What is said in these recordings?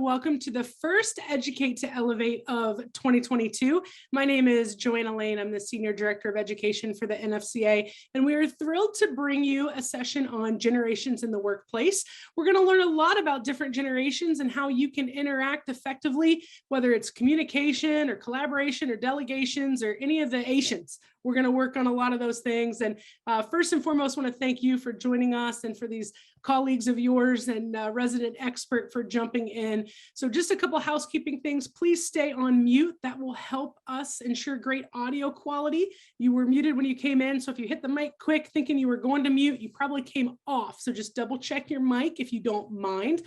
welcome to the first Educate to Elevate of 2022. My name is Joanna Lane. I'm the Senior Director of Education for the NFCA, and we are thrilled to bring you a session on generations in the workplace. We're going to learn a lot about different generations and how you can interact effectively, whether it's communication or collaboration or delegations or any of the Asians. We're going to work on a lot of those things. And first and foremost, I want to thank you for joining us and for these colleagues of yours and resident expert for jumping in. So just a couple housekeeping things. Please stay on mute. That will help us ensure great audio quality. You were muted when you came in. So if you hit the mic quick thinking you were going to mute, you probably came off. So just double check your mic if you don't mind.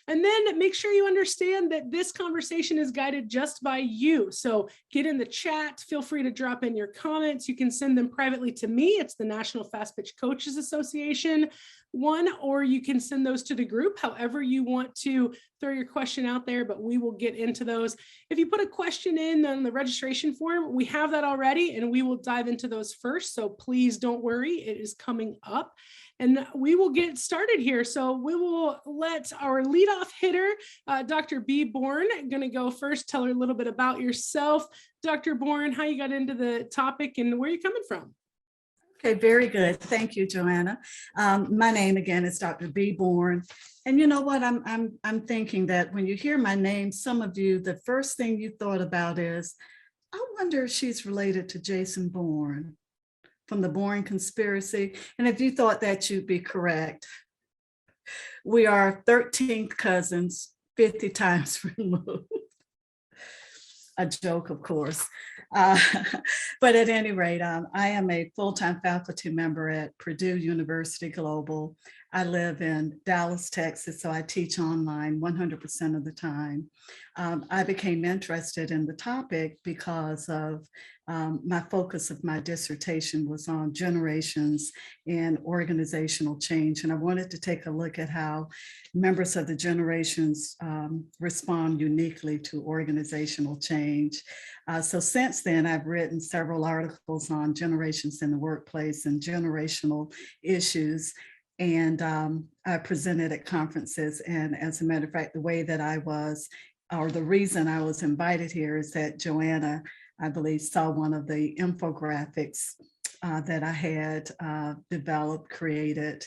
And then make sure you understand that this conversation is guided just by you. So get in the chat, feel free to drop in your comments. You can send them privately to me. It's the National Fast Pitch Coaches Association one, or you can send those to the group, however you want to throw your question out there, but we will get into those. If you put a question in on the registration form, we have that already, and we will dive into those first. So please don't worry, it is coming up. And we will get started here. So we will let our leadoff hitter, Dr. Bea Bourne, going to go first. Tell her a little bit about yourself. Dr. Bourne, how you got into the topic and where you're coming from. Okay, very good. Thank you, Joanna. My name again is Dr. Bea Bourne. And you know what, I'm thinking that when you hear my name, some of you, the first thing you thought about is, I wonder if she's related to Jason Bourne from the Bourne Conspiracy. And if you thought that, you'd be correct. We are 13th cousins, 50 times removed. A joke, of course. But at any rate, I am a full-time faculty member at Purdue University Global. I live in Dallas, Texas, so I teach online 100% of the time. I became interested in the topic because of my focus of my dissertation was on generations and organizational change. And I wanted to take a look at how members of the generations respond uniquely to organizational change. So since then, I've written several articles on generations in the workplace and generational issues. And I presented at conferences. And as a matter of fact, the way that I was, or the reason I was invited here is that Joanna, I believe, saw one of the infographics that I had developed, created,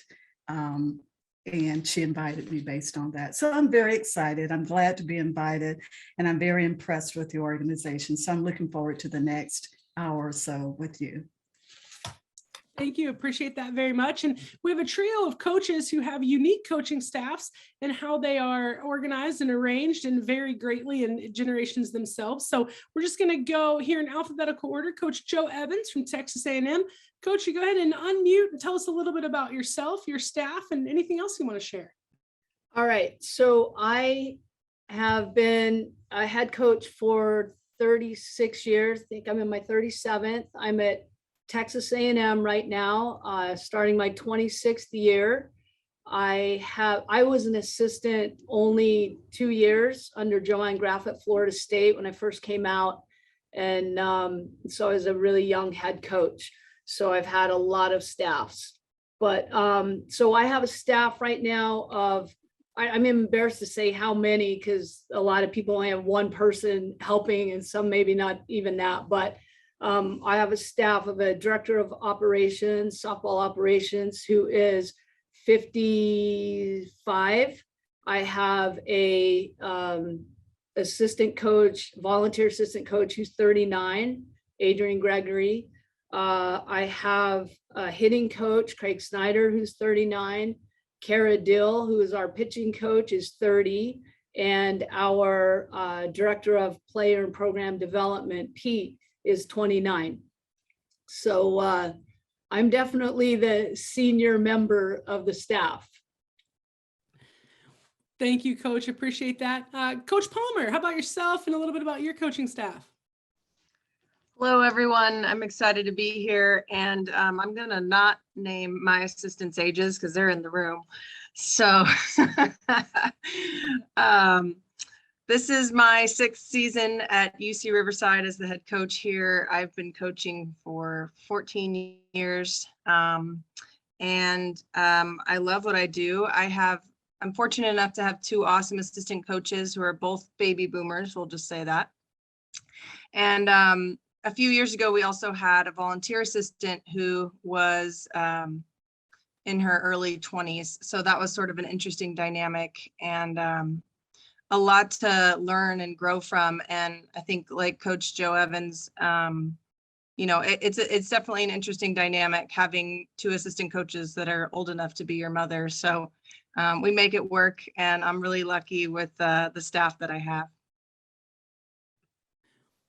and she invited me based on that. So I'm very excited. I'm glad to be invited, and I'm very impressed with the organization. So I'm looking forward to the next hour or so with you. Thank you. Appreciate that very much. And we have a trio of coaches who have unique coaching staffs and how they are organized and arranged and vary greatly in generations themselves. So we're just going to go here in alphabetical order. Coach Joe Evans from Texas A&M. Coach, you go ahead and unmute and tell us a little bit about yourself, your staff, and anything else you want to share. All right. So I have been a head coach for 36 years. I think I'm in my 37th. I'm at Texas A&M right now, starting my 26th year. I was an assistant only 2 years under Joanne Graff at Florida State when I first came out. And so I was a really young head coach. So I've had a lot of staffs, but so I have a staff right now of, I'm embarrassed to say how many, because a lot of people only have one person helping and some maybe not even that, but I have a staff of a director of operations, softball operations, who is 55. I have a assistant coach, volunteer assistant coach, who's 39, Adrian Gregory. I have a hitting coach, Craig Snyder, who's 39. Kara Dill, who is our pitching coach, is 30. And our director of player and program development, Pete, is 29. So I'm definitely the senior member of the staff. Thank you, Coach. Appreciate that. Coach Palmer, how about yourself and a little bit about your coaching staff? Hello, everyone. I'm excited to be here, and I'm going to not name my assistants' ages because they're in the room. So this is my 6th season at UC Riverside as the head coach here. I've been coaching for 14 years, and I love what I do. I have I'm fortunate enough to have two awesome assistant coaches who are both baby boomers, we'll just say that. And a few years ago, we also had a volunteer assistant who was in her early 20s. So that was sort of an interesting dynamic and a lot to learn and grow from. And I think like Coach Joe Evans, you know, it's definitely an interesting dynamic having two assistant coaches that are old enough to be your mother. So we make it work, and I'm really lucky with the staff that I have.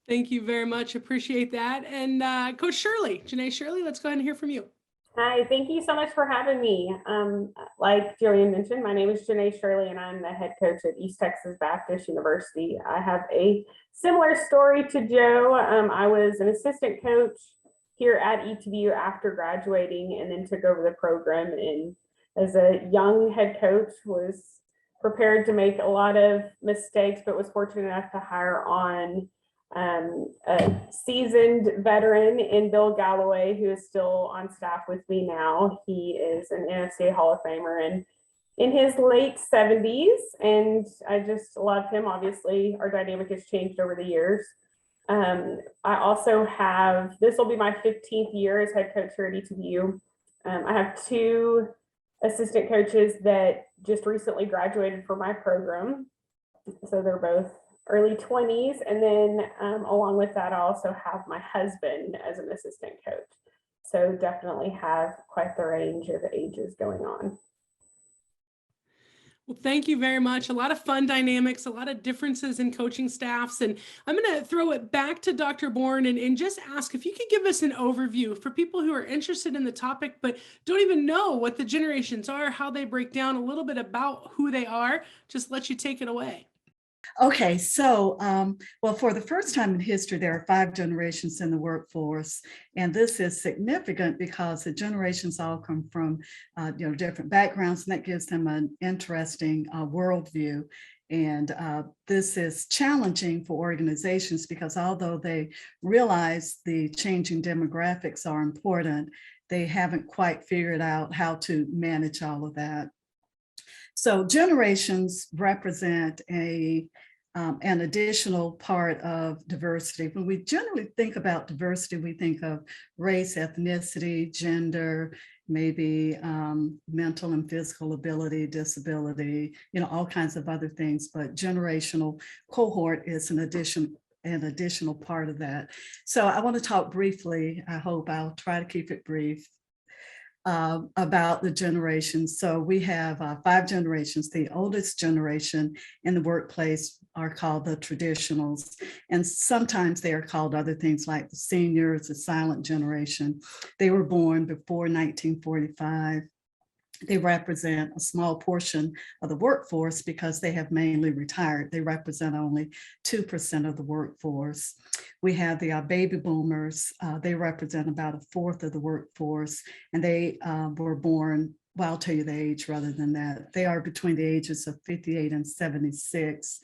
Thank you very much. Appreciate that. And Coach Shirley, Janae Shirley, let's go ahead and hear from you. Hi, thank you so much for having me. Like Joanne mentioned, my name is Janae Shirley, and I'm the head coach at East Texas Baptist University. I have a similar story to Joe. I was an assistant coach here at ETBU after graduating, and then took over the program. And as a young head coach, was prepared to make a lot of mistakes, but was fortunate enough to hire on a seasoned veteran in Bill Galloway, who is still on staff with me now. He is an NFCA Hall of Famer and in his late 70s, and I just love him. Obviously, our dynamic has changed over the years. I also have, this will be my 15th year as head coach here at ETBU. I have two assistant coaches that just recently graduated from my program. So they're both early 20s. And then along with that, I also have my husband as an assistant coach. So definitely have quite the range of ages going on. Well, thank you very much. A lot of fun dynamics, a lot of differences in coaching staffs. And I'm going to throw it back to Dr. Bourne and just ask if you could give us an overview for people who are interested in the topic, but don't even know what the generations are, how they break down, a little bit about who they are. Just let you take it away. Okay, so, well, for the first time in history, there are 5 generations in the workforce, and this is significant because the generations all come from, different backgrounds, and that gives them an interesting worldview. And this is challenging for organizations because although they realize the changing demographics are important, they haven't quite figured out how to manage all of that. So generations represent an additional part of diversity. When we generally think about diversity, we think of race, ethnicity, gender, maybe mental and physical ability, disability, all kinds of other things, but generational cohort is an additional part of that. So I want to talk briefly, I hope I'll try to keep it brief, about the generations. So we have 5 generations. The oldest generation in the workplace are called the traditionals, and sometimes they are called other things like the seniors, the silent generation. They were born before 1945. They represent a small portion of the workforce because they have mainly retired. They represent only 2% of the workforce. We have the baby boomers. They represent about 1/4 of the workforce, and they were born, well, I'll tell you the age rather than that. They are between the ages of 58 and 76.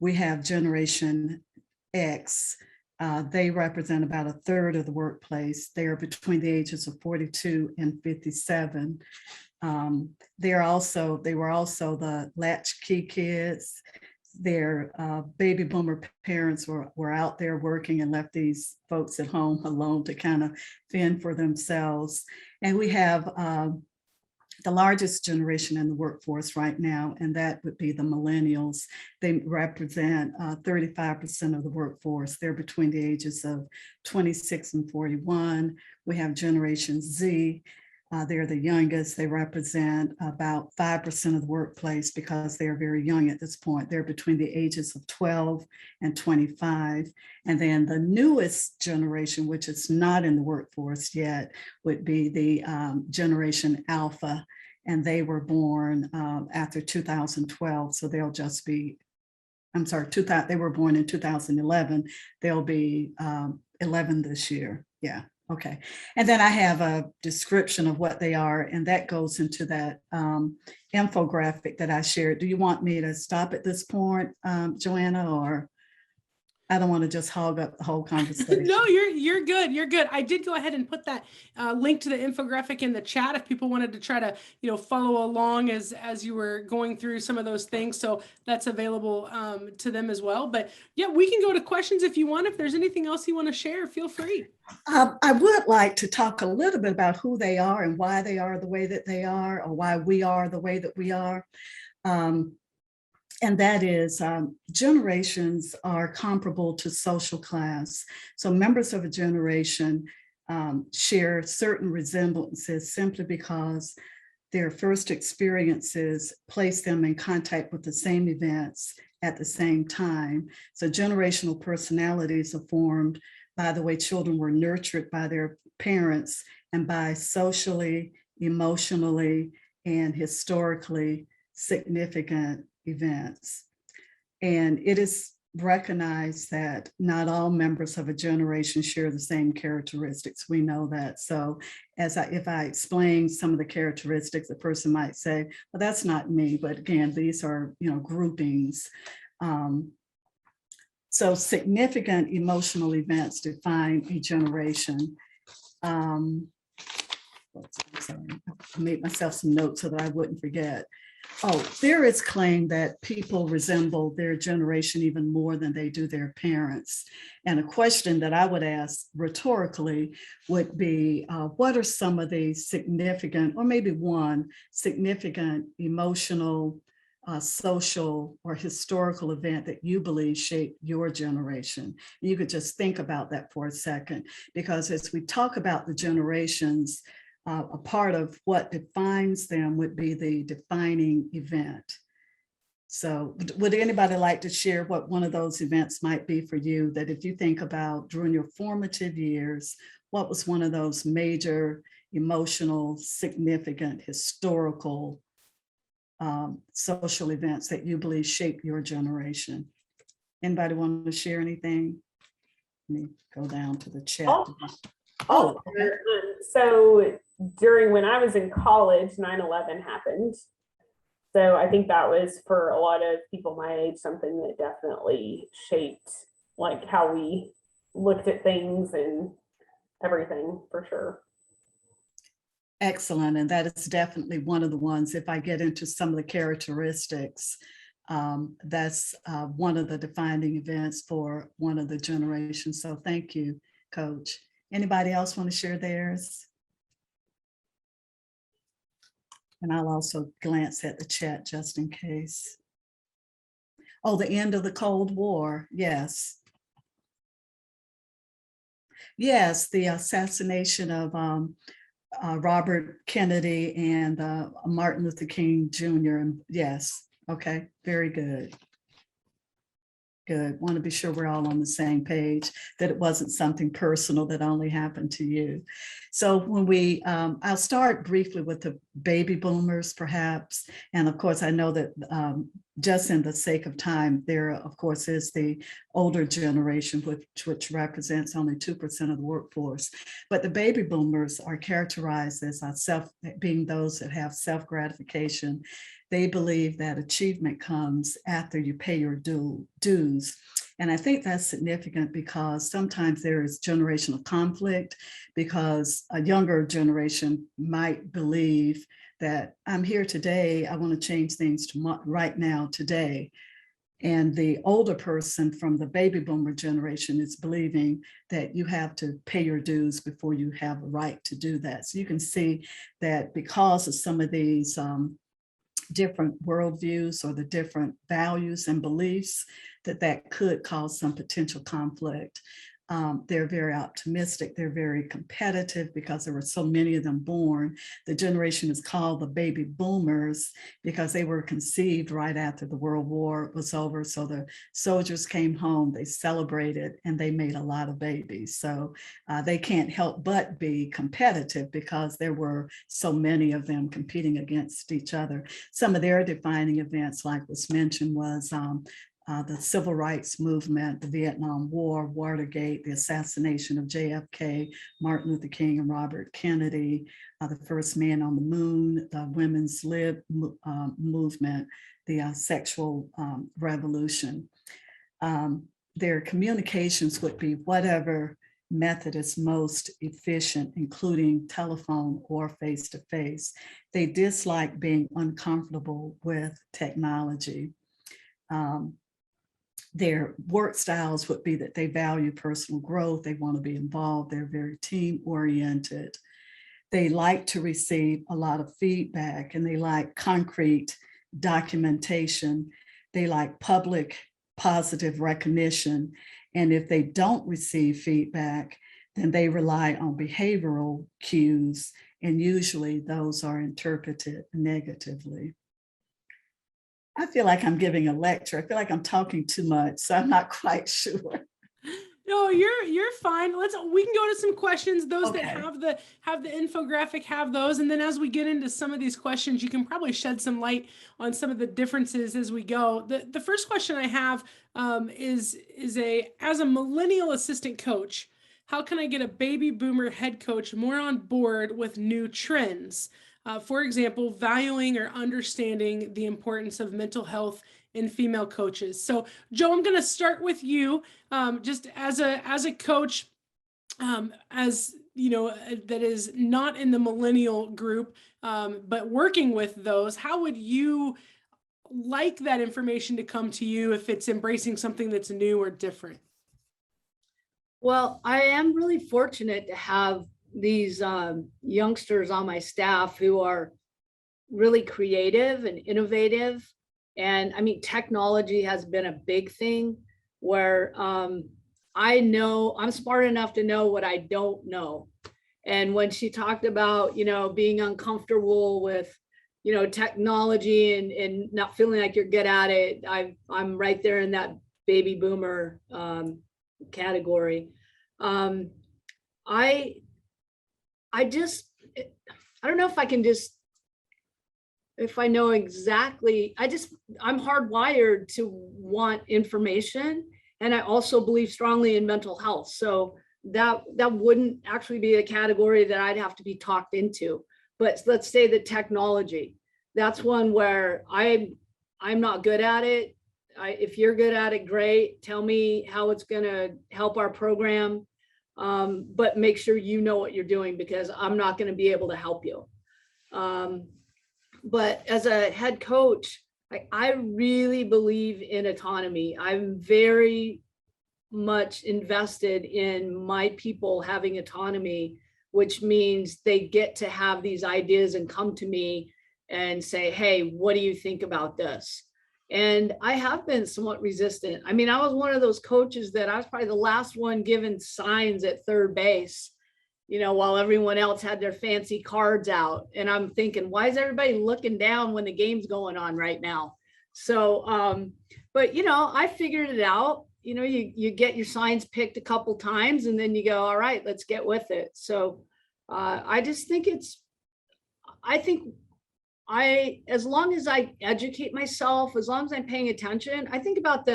We have Generation X. They represent about 1/3 of the workplace. They are between the ages of 42 and 57. They were also the latchkey kids. Their baby boomer parents were out there working and left these folks at home alone to kind of fend for themselves. And we have the largest generation in the workforce right now, and that would be the millennials. They represent 35% of the workforce. They're between the ages of 26 and 41. We have Generation Z. They're the youngest. They represent about 5% of the workplace because they are very young at this point. They're between the ages of 12 and 25. And then the newest generation, which is not in the workforce yet, would be the Generation Alpha. And they were born after 2012. So they'll just be, they were born in 2011. They'll be 11 this year. Yeah. Okay, and then I have a description of what they are, and that goes into that infographic that I shared. Do you want me to stop at this point, Joanna, or? I don't want to just hog up the whole conversation. No, you're good. You're good. I did go ahead and put that link to the infographic in the chat if people wanted to try to, follow along as you were going through some of those things. So that's available to them as well. But yeah, we can go to questions if you want. If there's anything else you want to share, feel free. I would like to talk a little bit about who they are and why they are the way that they are, or why we are the way that we are. And that is, generations are comparable to social class. So members of a generation share certain resemblances simply because their first experiences place them in contact with the same events at the same time. So generational personalities are formed by the way children were nurtured by their parents and by socially, emotionally, and historically significant events. And it is recognized that not all members of a generation share the same characteristics. We know that. So if I explain some of the characteristics, a person might say, well, that's not me. But again, these are, groupings. So significant emotional events define a generation. I'm sorry, I made myself some notes so that I wouldn't forget. Oh, there is claim that people resemble their generation even more than they do their parents. And a question that I would ask rhetorically would be, what are some of the significant, or maybe one significant emotional, social, or historical event that you believe shaped your generation? You could just think about that for a second, because as we talk about the generations, a part of what defines them would be the defining event. So would anybody like to share what one of those events might be for you, that if you think about during your formative years, what was one of those major emotional, significant, historical, social events that you believe shaped your generation? Anybody want to share anything? Let me go down to the chat. Oh, okay. So during when I was in college, 9/11 happened. So I think that was, for a lot of people my age, something that definitely shaped like how we looked at things and everything, for sure. Excellent. And that is definitely one of the ones, if I get into some of the characteristics, that's one of the defining events for one of the generations. So thank you, Coach. Anybody else want to share theirs? And I'll also glance at the chat just in case. Oh, the end of the Cold War. Yes. Yes, the assassination of Robert Kennedy and Martin Luther King Jr. And yes, okay, very good. Good. Want to be sure we're all on the same page, that it wasn't something personal that only happened to you. So when we, I'll start briefly with the baby boomers, perhaps. And of course, I know that just in the sake of time, there, of course, is the older generation, which represents only 2% of the workforce. But the baby boomers are characterized as being those that have self-gratification. They believe that achievement comes after you pay your dues. And I think that's significant because sometimes there is generational conflict, because a younger generation might believe that I'm here today, I want to change things right now, today. And the older person from the baby boomer generation is believing that you have to pay your dues before you have a right to do that. So you can see that because of some of these different worldviews or the different values and beliefs, that could cause some potential conflict. They're very optimistic. They're very competitive because there were so many of them born. The generation is called the baby boomers because they were conceived right after the World War was over. So the soldiers came home, they celebrated, and they made a lot of babies. So they can't help but be competitive because there were so many of them competing against each other. Some of their defining events, like was mentioned, was the civil rights movement, the Vietnam War, Watergate, the assassination of JFK, Martin Luther King, and Robert Kennedy, the first man on the moon, the women's lib movement, the sexual revolution. their communications would be whatever method is most efficient, including telephone or face-to-face. They dislike being uncomfortable with technology. Their work styles would be that they value personal growth, they want to be involved, they're very team-oriented. They like to receive a lot of feedback, and they like concrete documentation. They like public positive recognition. And if they don't receive feedback, then they rely on behavioral cues, and usually those are interpreted negatively. I feel like I'm giving a lecture. I feel like I'm talking too much, so I'm not quite sure. No, you're fine. We can go to some questions. Those Okay. that have the infographic have those. And then as we get into some of these questions, you can probably shed some light on some of the differences as we go. The first question I have is as a millennial assistant coach, how can I get a baby boomer head coach more on board with new trends? For example, valuing or understanding the importance of mental health in female coaches. So Joe, I'm going to start with you, just as a coach, as you know, that is not in the millennial group, but working with those. How would you like that information to come to you if it's embracing something that's new or different? Well, I am really fortunate to have these youngsters on my staff who are really creative and innovative. And I mean, technology has been a big thing where I know I'm smart enough to know what I don't know. And when she talked about, you know, being uncomfortable with, you know, technology and not feeling like you're good at it, I'm right there in that baby boomer category. I don't know if I can just, if I know exactly, I'm hardwired to want information. And I also believe strongly in mental health. So that wouldn't actually be a category that I'd have to be talked into. But let's say the technology, that's one where I'm not good at it. If you're good at it, great. Tell me how it's gonna help our program. But make sure you know what you're doing, because I'm not gonna be able to help you. But as a head coach, I really believe in autonomy. I'm very much invested in my people having autonomy, which means they get to have these ideas and come to me and say, hey, what do you think about this? And I have been somewhat resistant. I mean, I was one of those coaches that I was probably the last one given signs at third base, you know, while everyone else had their fancy cards out. And I'm thinking, why is everybody looking down when the game's going on right now? So, but, you know, I figured it out. You know, you get your signs picked a couple times and then you go, all right, let's get with it. So I just think as long as I educate myself, as long as I'm paying attention, I think about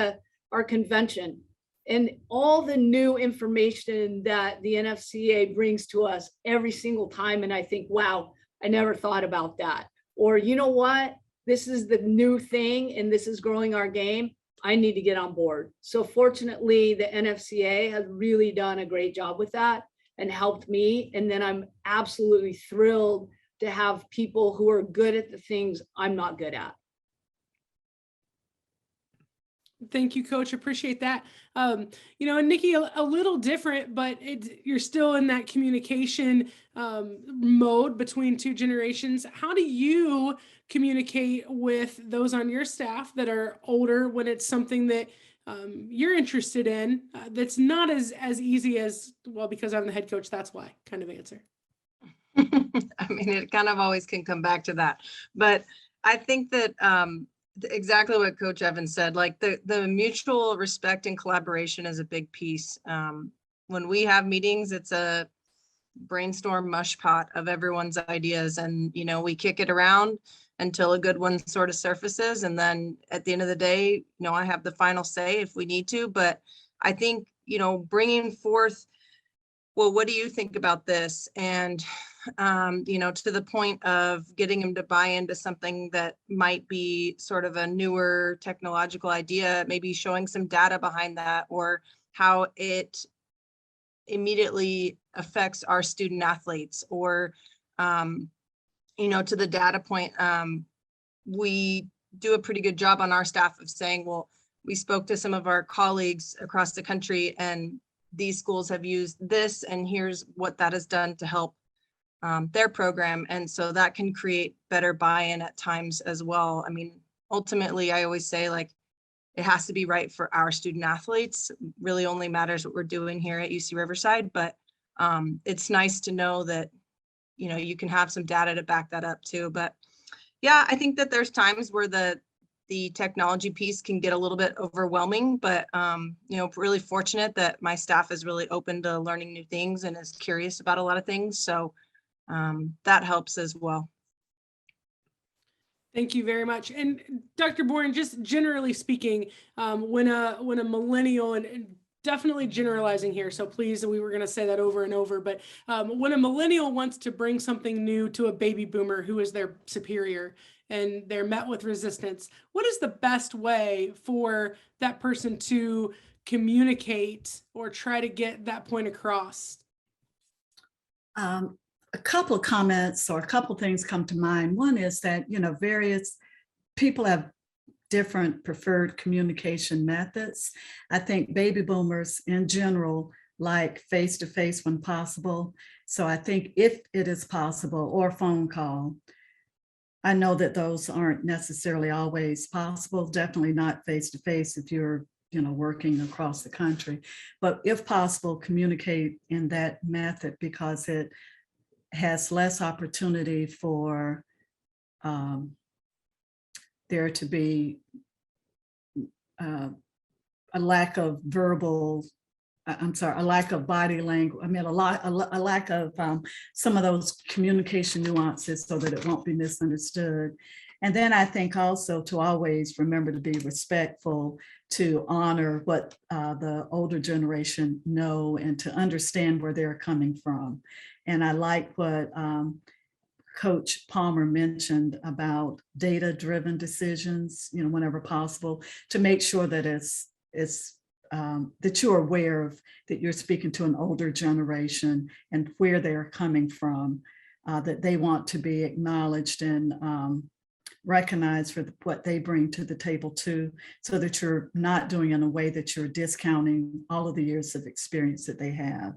our convention and all the new information that the NFCA brings to us every single time. And I think, wow, I never thought about that. Or, you know what, this is the new thing and this is growing our game. I need to get on board. So fortunately, the NFCA has really done a great job with that and helped me. And then I'm absolutely thrilled to have people who are good at the things I'm not good at. Thank you, Coach. Appreciate that. You know, and Nikki, a little different, but you're still in that communication mode between two generations. How do you communicate with those on your staff that are older when it's something that you're interested in that's not as easy as, well, because I'm the head coach, that's why kind of answer? I mean, it kind of always can come back to that. But I think that exactly what Coach Evans said, like the mutual respect and collaboration is a big piece. When we have meetings, it's a brainstorm mush pot of everyone's ideas, and you know, we kick it around until a good one sort of surfaces, and then at the end of the day, you know, I have the final say if we need to. But I think, you know, bringing forth, well, what do you think about this? And to the point of getting them to buy into something that might be sort of a newer technological idea, maybe showing some data behind that, or how it immediately affects our student athletes, or, to the data point, we do a pretty good job on our staff of saying, well, we spoke to some of our colleagues across the country and these schools have used this, and here's what that has done to help their program. And so that can create better buy-in at times as well. I mean, ultimately, I always say, like, it has to be right for our student athletes. Really only matters what we're doing here at UC Riverside, but it's nice to know that, you can have some data to back that up too. But yeah, I think that there's times where the technology piece can get a little bit overwhelming, but really fortunate that my staff is really open to learning new things and is curious about a lot of things. So that helps as well. Thank you very much. And Dr. Bourne, just generally speaking, when a millennial, and definitely generalizing here, so please, we were going to say that over and over, but when a millennial wants to bring something new to a baby boomer who is their superior and they're met with resistance, what is the best way for that person to communicate or try to get that point across? A couple of comments or a couple of things come to mind. One is that, various people have different preferred communication methods. I think baby boomers in general like face-to-face when possible. So I think if it is possible, or phone call. I know that those aren't necessarily always possible, definitely not face-to-face if you're working across the country, but if possible, communicate in that method, because it has less opportunity for there to be a lack of a lack of body language. I mean, a lack of some of those communication nuances so that it won't be misunderstood. And then I think also to always remember to be respectful, to honor what the older generation know, and to understand where they're coming from. And I like what Coach Palmer mentioned about data-driven decisions, whenever possible, to make sure that that you're aware of that you're speaking to an older generation and where they're coming from, that they want to be acknowledged and recognized for what they bring to the table too, so that you're not doing in a way that you're discounting all of the years of experience that they have.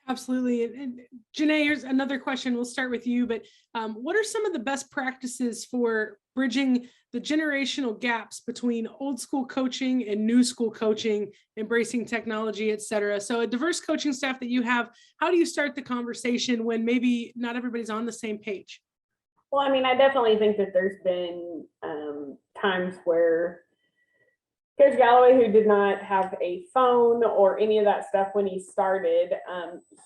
Absolutely. And Janae, here's another question. We'll start with you, but what are some of the best practices for bridging the generational gaps between old school coaching and new school coaching, embracing technology, et cetera? So a diverse coaching staff that you have, how do you start the conversation when maybe not everybody's on the same page? Well, I mean, I definitely think that there's been times where Coach Galloway, who did not have a phone or any of that stuff when he started,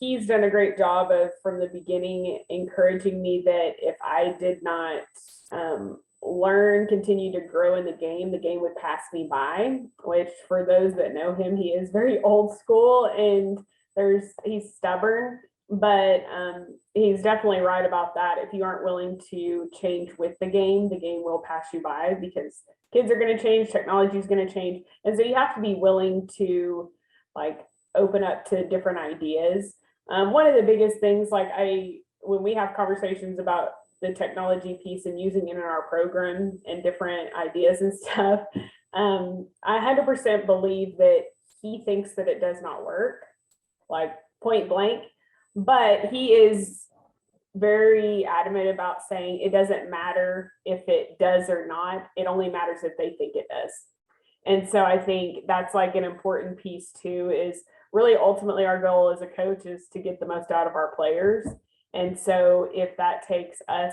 he's done a great job of, from the beginning, encouraging me that if I did not continue to grow in the game would pass me by, which, for those that know him, he is very old school and he's stubborn, but he's definitely right about that. If you aren't willing to change with the game will pass you by, because kids are going to change, technology is going to change. And so you have to be willing to open up to different ideas. One of the biggest things, when we have conversations about the technology piece and using it in our program and different ideas and stuff, I 100% believe that he thinks that it does not work, point blank, but he is very adamant about saying it doesn't matter if it does or not. It only matters if they think it does. And so I think that's an important piece too, is really ultimately our goal as a coach is to get the most out of our players. And so if that takes us,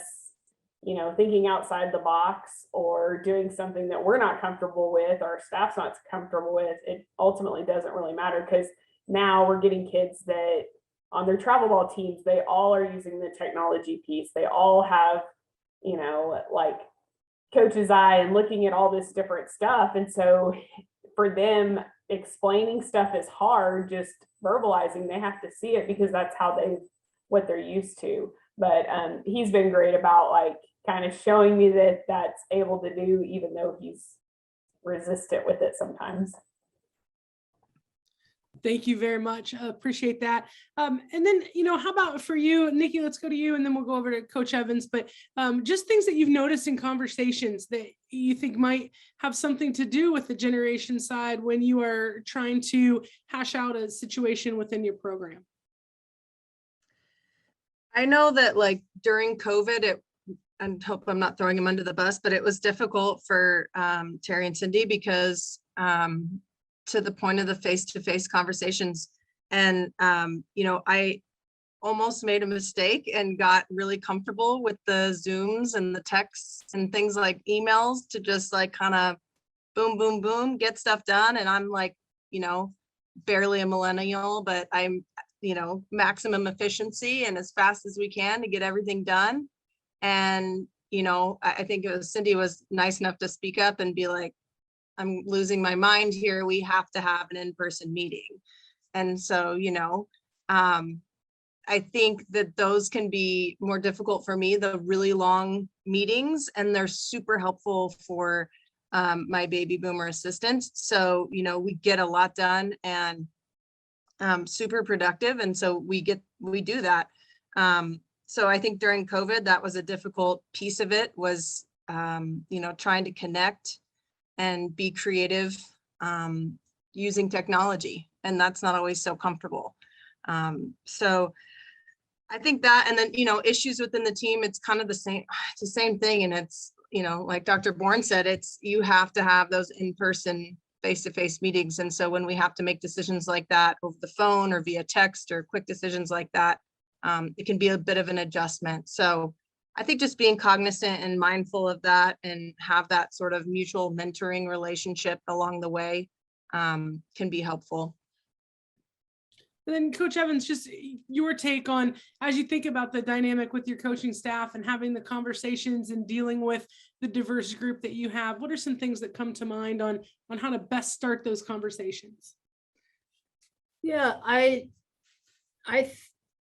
thinking outside the box or doing something that we're not comfortable with, our staff's not comfortable with, it ultimately doesn't really matter, because now we're getting kids that on their travel ball teams, they all are using the technology piece. They all have, coach's eye and looking at all this different stuff. And so for them, explaining stuff is hard, just verbalizing, they have to see it, because that's how they've what they're used to. But he's been great about like kind of showing me that that's able to do, even though he's resistant with it sometimes. Thank you very much. Appreciate that. And then, how about for you, Nikki, let's go to you and then we'll go over to Coach Evans, but just things that you've noticed in conversations that you think might have something to do with the generation side when you are trying to hash out a situation within your program. I know that like during COVID, I hope I'm not throwing him under the bus, but it was difficult for Terry and Cindy because to the point of the face-to-face conversations. And, I almost made a mistake and got really comfortable with the Zooms and the texts and things like emails to just like kind of boom, boom, boom, get stuff done. And I'm like, barely a millennial, but I'm, maximum efficiency and as fast as we can to get everything done. And, I think it was Cindy was nice enough to speak up and be like, I'm losing my mind here. We have to have an in-person meeting. And so, I think that those can be more difficult for me, the really long meetings, and they're super helpful for my baby boomer assistants. So, we get a lot done and super productive. And so we do that. So I think during COVID, that was a difficult piece of it was, trying to connect and be creative using technology. And that's not always so comfortable. So I think that, and then, issues within the team, it's kind of the same thing. And it's, like Dr. Bourne said, you have to have those in-person face-to-face meetings. And so when we have to make decisions like that over the phone or via text or quick decisions like that, it can be a bit of an adjustment. So I think just being cognizant and mindful of that and have that sort of mutual mentoring relationship along the way can be helpful. And then Coach Evans, just your take on, as you think about the dynamic with your coaching staff and having the conversations and dealing with the diverse group that you have, what are some things that come to mind on how to best start those conversations? Yeah,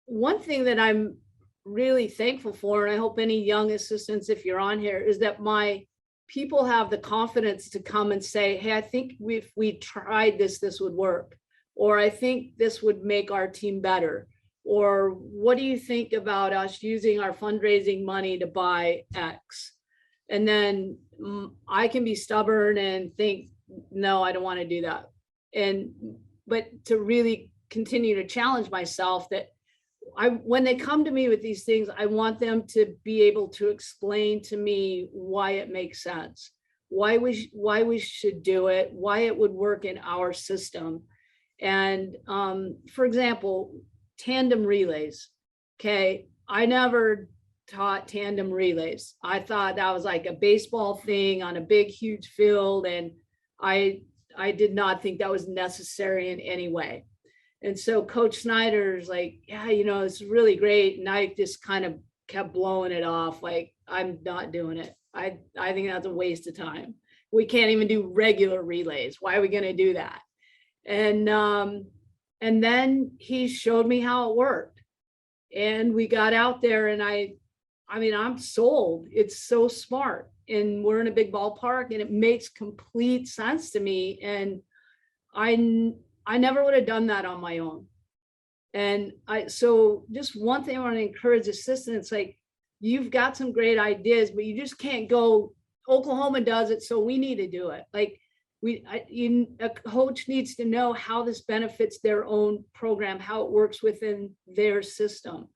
one thing that I'm really thankful for, and I hope any young assistants, if you're on here, is that my people have the confidence to come and say, hey, I think if we tried this would work. Or I think this would make our team better. Or what do you think about us using our fundraising money to buy X? And then I can be stubborn and think, no, I don't want to do that. But to really continue to challenge myself that when they come to me with these things, I want them to be able to explain to me why it makes sense, why we should do it, why it would work in our system. And for example, tandem relays. Okay, I never taught tandem relays. I thought that was like a baseball thing on a big, huge field, and I did not think that was necessary in any way. And so Coach Snyder's like, yeah, it's really great. And I just kind of kept blowing it off. Like, I'm not doing it. I think that's a waste of time. We can't even do regular relays. Why are we going to do that? And then he showed me how it worked. And we got out there and I'm sold. It's so smart. And we're in a big ballpark and it makes complete sense to me. And I never would have done that on my own. And so just one thing I want to encourage assistants, like, you've got some great ideas, but you just can't go, Oklahoma does it, so we need to do it. Like, a coach needs to know how this benefits their own program, how it works within their system.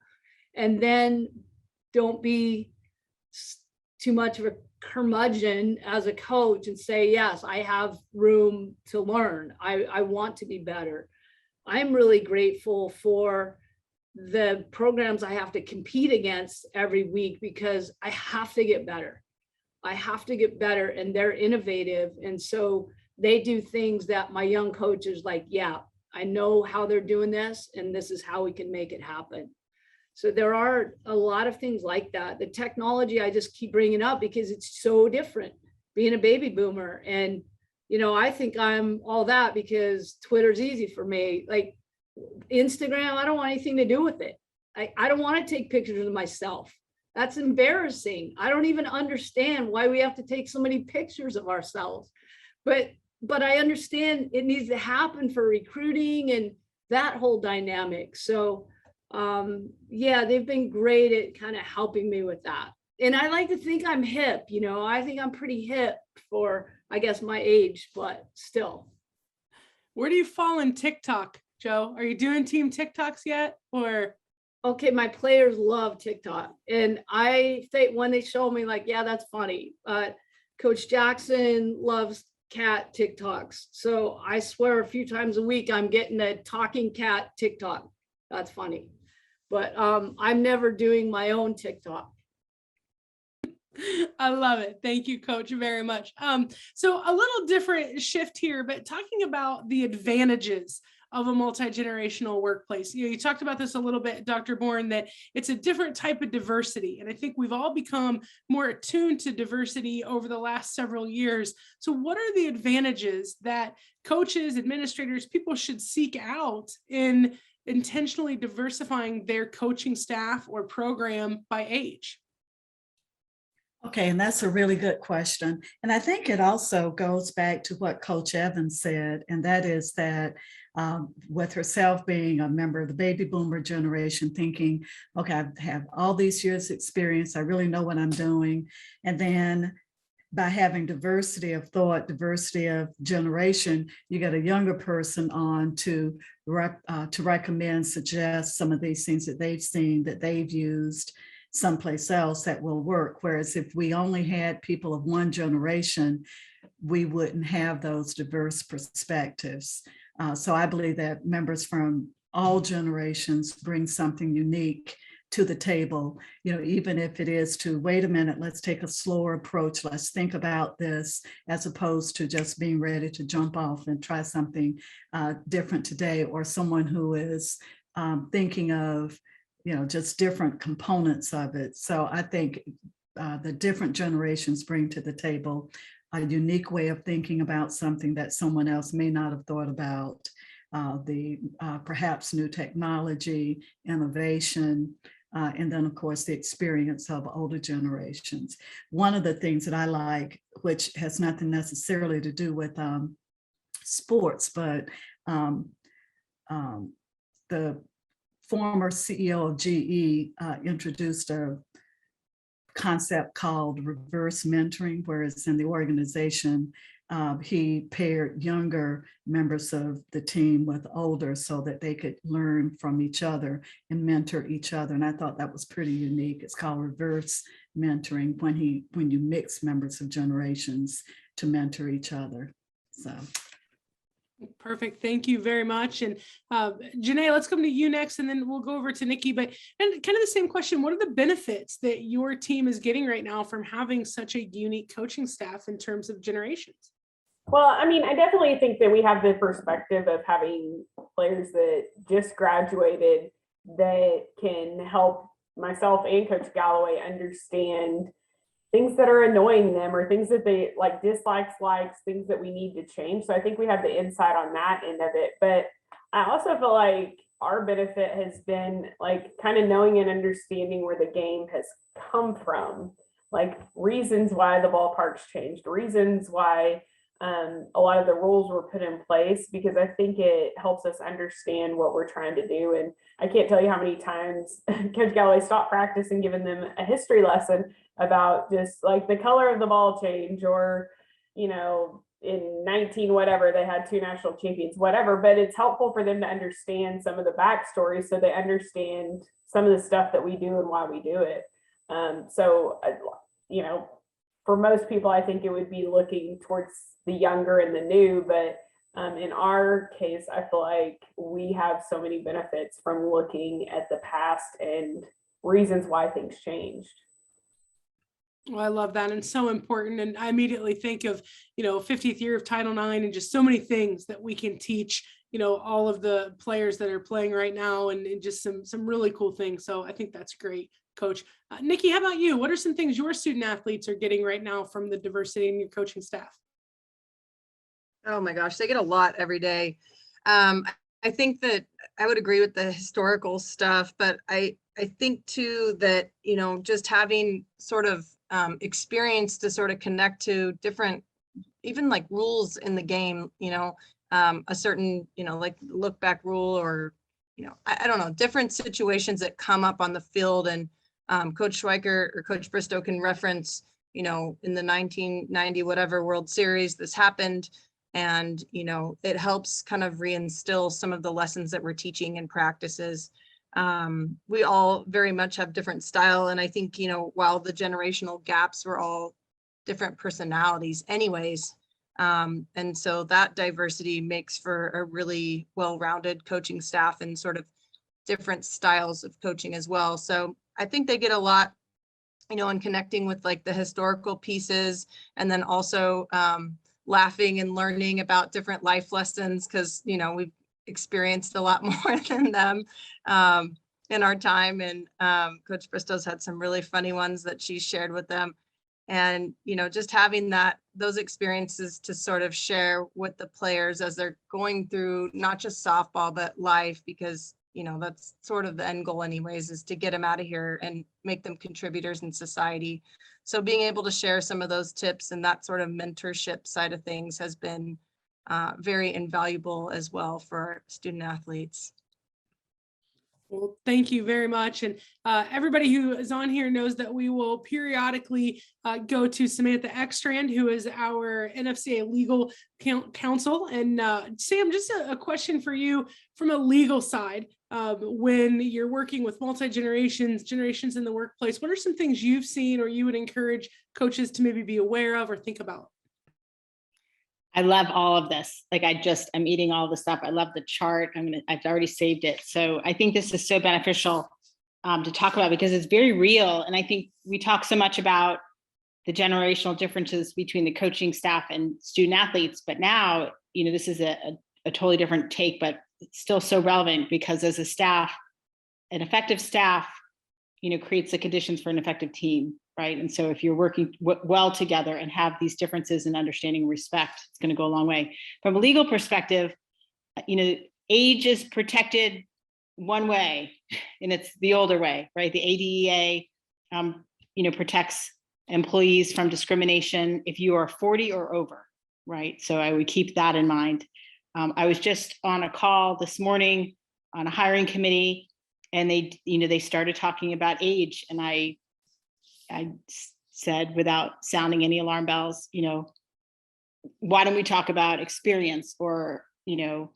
And then don't be too much of a curmudgeon as a coach and say, yes, I have room to learn. I want to be better. I'm really grateful for the programs I have to compete against every week because I have to get better. I have to get better, and they're innovative. And so they do things that my young coaches like, yeah, I know how they're doing this, and this is how we can make it happen. So there are a lot of things like that. The technology, I just keep bringing up because it's so different being a baby boomer. And, I think I'm all that because Twitter's easy for me. Like Instagram, I don't want anything to do with it. I don't want to take pictures of myself. That's embarrassing. I don't even understand why we have to take so many pictures of ourselves. But I understand it needs to happen for recruiting and that whole dynamic. So yeah, they've been great at kind of helping me with that. And I like to think I'm hip, you know, I think I'm pretty hip for, I guess, my age, but still. Where do you fall in TikTok, Joe? Are you doing team TikToks yet? Or Okay, my players love TikTok. And I think when they show me, like, yeah, that's funny. Coach Jackson loves cat TikToks. So I swear a few times a week I'm getting a talking cat TikTok. That's funny. But I'm never doing my own TikTok. I love it. Thank you, Coach, very much. So a little different shift here, but talking about the advantages of a multi-generational workplace. You know, you talked about this a little bit, Dr. Bourne, that it's a different type of diversity. And I think we've all become more attuned to diversity over the last several years. So what are the advantages that coaches, administrators, people should seek out in intentionally diversifying their coaching staff or program by age? Okay, and that's a really good question. And I think it also goes back to what Coach Evans said, and that is that with herself being a member of the baby boomer generation, thinking, okay, I have all these years experience, I really know what I'm doing. And then by having diversity of thought, diversity of generation, you get a younger person on to recommend, suggest some of these things that they've seen, that they've used someplace else that will work. Whereas if we only had people of one generation, we wouldn't have those diverse perspectives. So I believe that members from all generations bring something unique to the table, you know, even if it is to wait a minute, let's take a slower approach. Let's think about this, as opposed to just being ready to jump off and try something different today, or someone who is thinking of, you know, just different components of it. So I think the different generations bring to the table a unique way of thinking about something that someone else may not have thought about, perhaps new technology, innovation, and then of course the experience of older generations. One of the things that I like, which has nothing necessarily to do with sports, but the former CEO of GE introduced a concept called reverse mentoring, whereas in the organization, he paired younger members of the team with older so that they could learn from each other and mentor each other. And I thought that was pretty unique. It's called reverse mentoring, when you mix members of generations to mentor each other. So. Perfect. Thank you very much. And Janae, let's come to you next, and then we'll go over to Nikki. But and kind of the same question, what are the benefits that your team is getting right now from having such a unique coaching staff in terms of generations? Well, I mean, I definitely think that we have the perspective of having players that just graduated that can help myself and Coach Galloway understand things that are annoying them, or things that they like, dislikes, likes, things that we need to change. So I think we have the insight on that end of it. But I also feel like our benefit has been like kind of knowing and understanding where the game has come from, like reasons why the ballpark's changed, reasons why a lot of the rules were put in place, because I think it helps us understand what we're trying to do. And I can't tell you how many times Coach Galloway stopped practice and given them a history lesson about just like the color of the ball change, or, you know, in 19 whatever, they had 2 national champions, whatever. But it's helpful for them to understand some of the backstory, so they understand some of the stuff that we do and why we do it. So, you know, for most people, I think it would be looking towards the younger and the new, but in our case, I feel like we have so many benefits from looking at the past and reasons why things changed. Well, I love that, and so important. And I immediately think of, you know, 50th year of Title IX and just so many things that we can teach, you know, all of the players that are playing right now, and just some really cool things. So I think that's great, Coach. Nikki, how about you? What are some things your student athletes are getting right now from the diversity in your coaching staff? Oh my gosh, they get a lot every day. I think that I would agree with the historical stuff, but I I think too that, you know, just having sort of experience to sort of connect to different, even like rules in the game, you know, a certain, you know, like look back rule, or, you know, I don't know, different situations that come up on the field. And Coach Schweiker or Coach Bristow can reference, you know, in the 1990 whatever World Series, this happened. And, you know, it helps kind of reinstill some of the lessons that we're teaching and practices. We all very much have different style. And I think, you know, while the generational gaps were all different personalities anyways. And so that diversity makes for a really well-rounded coaching staff and sort of different styles of coaching as well. So I think they get a lot, you know, in connecting with like the historical pieces, and then also laughing and learning about different life lessons, because, you know, we've experienced a lot more than them in our time. And Coach Bristow's had some really funny ones that she's shared with them. And, you know, just having those experiences to sort of share with the players as they're going through not just softball, but life, because, you know, that's sort of the end goal anyways, is to get them out of here and make them contributors in society. So being able to share some of those tips and that sort of mentorship side of things has been very invaluable as well for student athletes. Well, thank you very much. And everybody who is on here knows that we will periodically go to Samantha Ekstrand, who is our NFCA legal counsel. And Sam, just a question for you from a legal side. When you're working with generations in the workplace, what are some things you've seen or you would encourage coaches to maybe be aware of or think about? I love all of this. Like I'm eating all the stuff. I love the chart. I've already saved it. So I think this is so beneficial to talk about, because it's very real. And I think we talk so much about the generational differences between the coaching staff and student athletes, but now, you know, this is a totally different take, but it's still so relevant, because as a staff, an effective staff, you know, creates the conditions for an effective team. Right. And so if you're working well together and have these differences in understanding and respect, it's going to go a long way. From a legal perspective, you know, age is protected one way, and it's the older way, right? The ADEA, you know, protects employees from discrimination if you are 40 or over, right? So I would keep that in mind. I was just on a call this morning on a hiring committee, and they started talking about age, and I said, without sounding any alarm bells, you know, why don't we talk about experience, or, you know,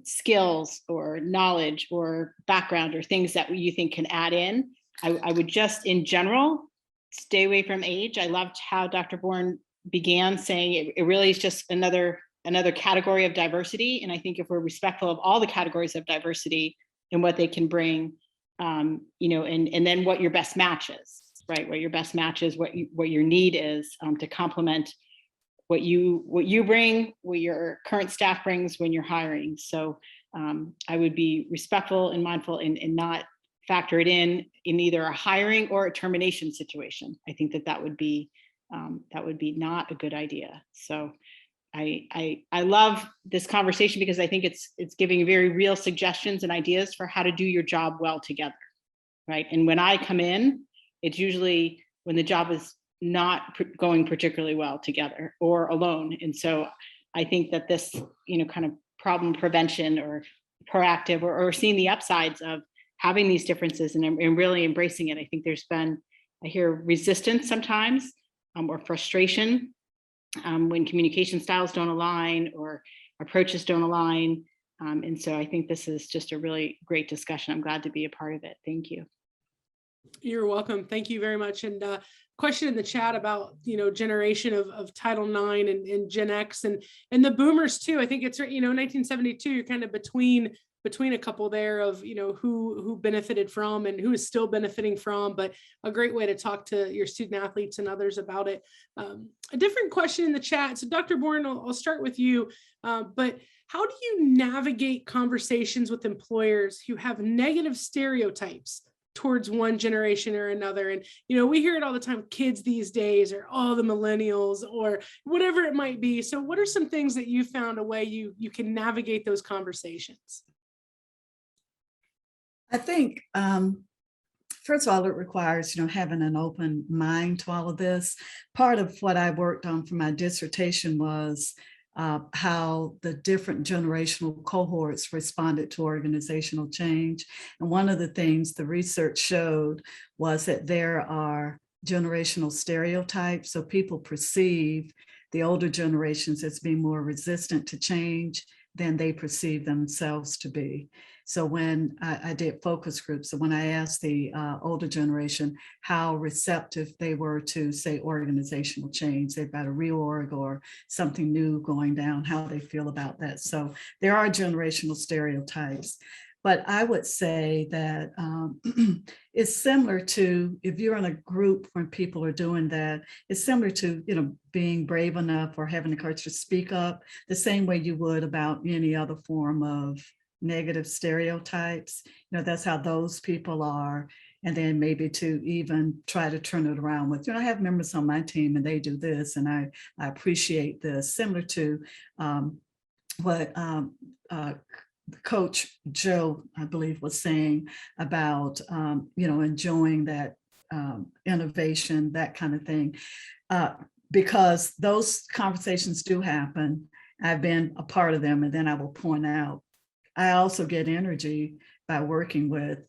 skills or knowledge or background, or things that you think can add in. I would just, in general, stay away from age. I loved how Dr. Bourne began saying it really is just another category of diversity. And I think if we're respectful of all the categories of diversity and what they can bring, you know, and then what your best match is. Right, what your best match is, what your need is to complement what you bring, what your current staff brings when you're hiring. So I would be respectful and mindful and not factor it in either a hiring or a termination situation. I think that would be not a good idea. So I love this conversation, because I think it's giving very real suggestions and ideas for how to do your job well together. Right, and when I come in, it's usually when the job is not going particularly well together or alone. And so I think that this, you know, kind of problem prevention or proactive or seeing the upsides of having these differences and really embracing it. I think I hear resistance sometimes or frustration when communication styles don't align or approaches don't align. And so I think this is just a really great discussion. I'm glad to be a part of it. Thank you. You're welcome. Thank you very much. And question in the chat about, you know, generation of Title IX and Gen X and the boomers too. I think it's, you know, 1972, you're kind of between a couple there of, you know, who benefited from and who is still benefiting from, but a great way to talk to your student athletes and others about it. A different question in the chat. So Dr. Bourne, I'll start with you, but how do you navigate conversations with employers who have negative stereotypes towards one generation or another? And, you know, we hear it all the time, kids these days, or all the millennials, or whatever it might be. So what are some things that you found a way you can navigate those conversations? I think first of all, it requires, having an open mind to all of this. Part of what I worked on for my dissertation was how the different generational cohorts responded to organizational change. And one of the things the research showed was that there are generational stereotypes. So people perceive the older generations as being more resistant to change than they perceive themselves to be. So when I did focus groups, so when I asked the older generation how receptive they were to, say, organizational change, they've got a reorg or something new going down, how they feel about that. So there are generational stereotypes. But I would say that it's similar to, if you're in a group when people are doing that, it's similar to, being brave enough or having the courage to speak up the same way you would about any other form of negative stereotypes. That's how those people are. And then maybe to even try to turn it around with, I have members on my team and they do this and I appreciate this, similar to what Coach Joe, I believe, was saying about, enjoying that innovation, that kind of thing, because those conversations do happen. I've been a part of them, and then I will point out, I also get energy by working with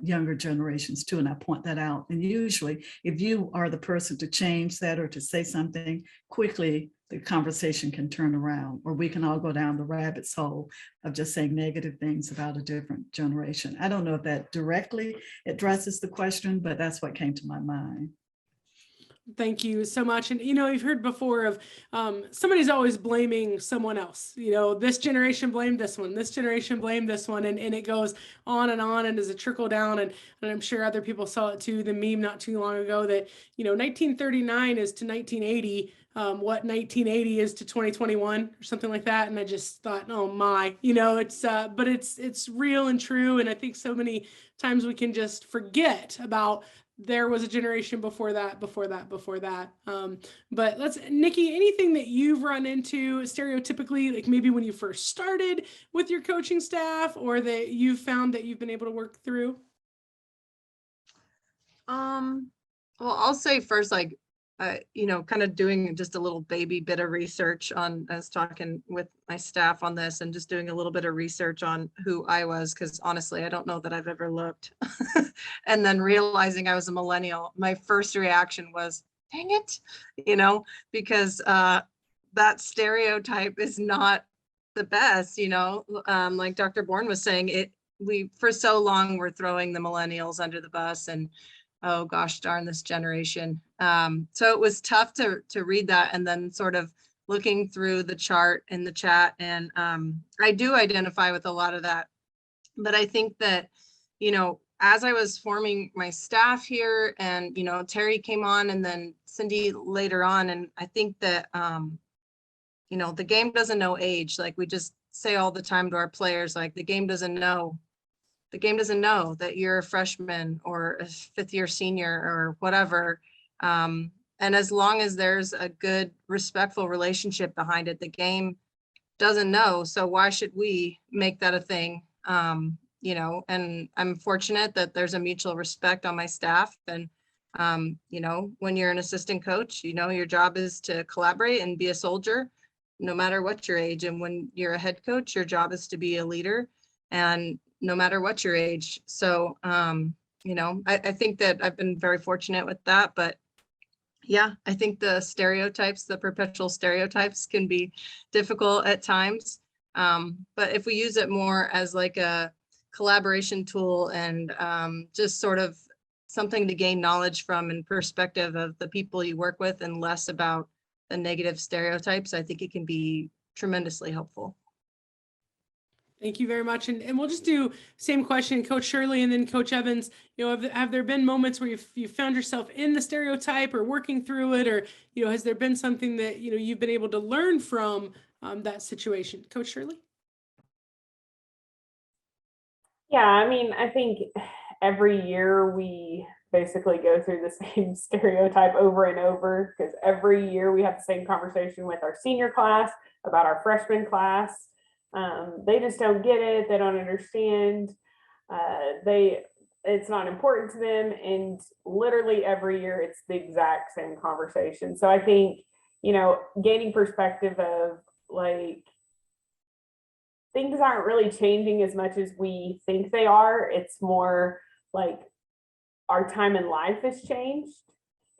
younger generations too, and I point that out. And usually, if you are the person to change that or to say something quickly, the conversation can turn around, or we can all go down the rabbit's hole of just saying negative things about a different generation. I don't know if that directly addresses the question, but that's what came to my mind. Thank you so much. And, you've heard before of somebody's always blaming someone else. This generation blamed this one, this generation blamed this one, and it goes on and as a trickle down. And I'm sure other people saw it too, the meme not too long ago that, 1939 is to 1980. What 1980 is to 2021 or something like that. And I just thought, oh my, but it's real and true. And I think so many times we can just forget about there was a generation before that. But Nikki, anything that you've run into stereotypically, like maybe when you first started with your coaching staff, or that you've found that you've been able to work through? Well, I'll say first, kind of doing just a little baby bit of research on, I was talking with my staff on this and just doing a little bit of research on who I was, because honestly, I don't know that I've ever looked. And then realizing I was a millennial, my first reaction was, dang it, because that stereotype is not the best, like Dr. Bourne was saying, we for so long we're throwing the millennials under the bus and, oh gosh darn this generation. So it was tough to read that, and then sort of looking through the chart in the chat. And I do identify with a lot of that. But I think that, as I was forming my staff here, and, Terry came on and then Cindy later on. And I think that, the game doesn't know age. Like we just say all the time to our players, like the game doesn't know that you're a freshman or a fifth year senior or whatever. And as long as there's a good, respectful relationship behind it, the game doesn't know. So why should we make that a thing? And I'm fortunate that there's a mutual respect on my staff. And, when you're an assistant coach, your job is to collaborate and be a soldier, no matter what your age. And when you're a head coach, your job is to be a leader, and no matter what your age. So, I think that I've been very fortunate with that. But yeah, I think the perpetual stereotypes can be difficult at times. But if we use it more as like a collaboration tool and just sort of something to gain knowledge from and perspective of the people you work with, and less about the negative stereotypes, I think it can be tremendously helpful. Thank you very much. And we'll just do same question, Coach Shirley and then Coach Evans. Have there been moments where you found yourself in the stereotype or working through it, or, has there been something that, you've been able to learn from that situation? Coach Shirley? Yeah, I think every year we basically go through the same stereotype over and over, because every year we have the same conversation with our senior class about our freshman class. They just don't get it. They don't understand. it's not important to them. And literally every year it's the exact same conversation. So I think, gaining perspective of like, things aren't really changing as much as we think they are. It's more like our time in life has changed.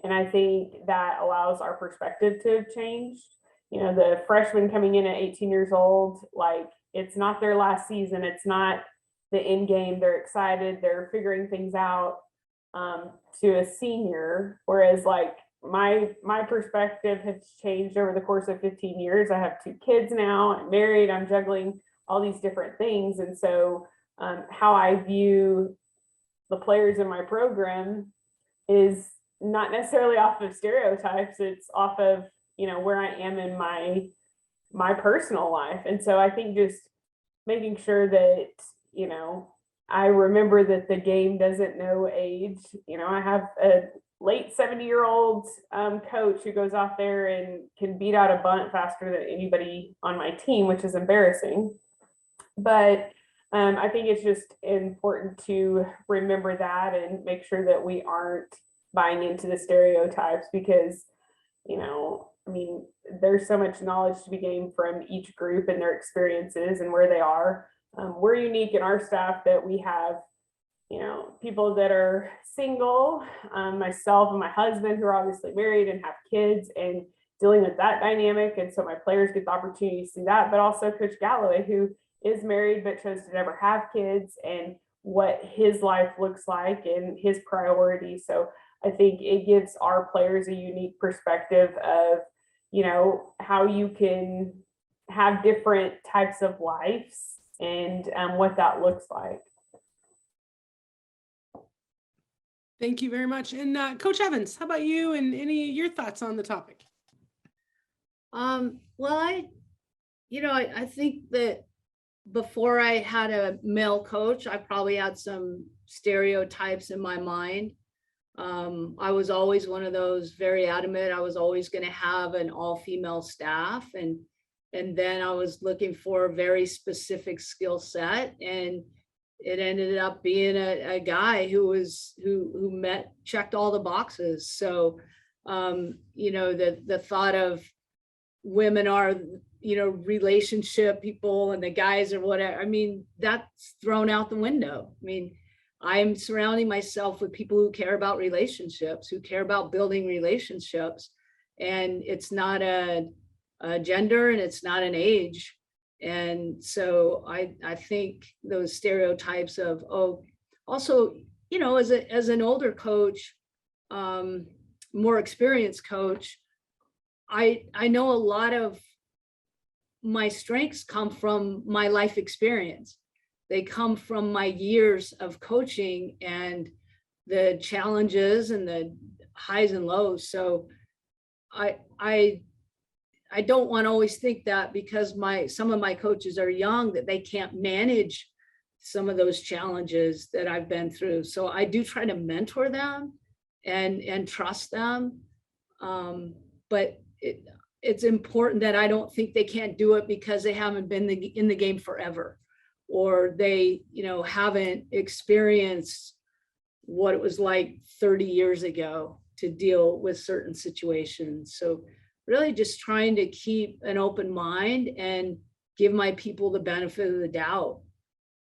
And I think that allows our perspective to have changed. The freshmen coming in at 18 years old, like, it's not their last season. It's not the end game. They're excited. They're figuring things out, to a senior. Whereas like my perspective has changed over the course of 15 years. I have 2 kids now. I'm married. I'm juggling all these different things. And so how I view the players in my program is not necessarily off of stereotypes. It's off of, where I am in my personal life. And so I think just making sure that, I remember that the game doesn't know age. I have a late 70-year-old coach who goes out there and can beat out a bunt faster than anybody on my team, which is embarrassing. But I think it's just important to remember that and make sure that we aren't buying into the stereotypes, because, there's so much knowledge to be gained from each group and their experiences and where they are. We're unique in our staff that we have, people that are single, myself and my husband, who are obviously married and have kids, and dealing with that dynamic. And so my players get the opportunity to see that, but also Coach Galloway, who is married but chose to never have kids, and what his life looks like and his priorities. So I think it gives our players a unique perspective of, how you can have different types of lives and what that looks like. Thank you very much. And Coach Evans, how about you and any of your thoughts on the topic? Well, I think that before I had a male coach, I probably had some stereotypes in my mind. I was always one of those very adamant. I was always going to have an all-female staff, and then I was looking for a very specific skill set, and it ended up being a guy who checked all the boxes. So, the thought of women are, relationship people and the guys or whatever, that's thrown out the window. I'm surrounding myself with people who care about relationships, who care about building relationships. And it's not a gender and it's not an age. And so I think those stereotypes of, also, as an older coach, more experienced coach, I know a lot of my strengths come from my life experience. They come from my years of coaching and the challenges and the highs and lows. So I don't want to always think that because some of my coaches are young, that they can't manage some of those challenges that I've been through. So I do try to mentor them and trust them. But it's important that I don't think they can't do it because they haven't been in the game forever, or they, haven't experienced what it was like 30 years ago to deal with certain situations. So really just trying to keep an open mind and give my people the benefit of the doubt.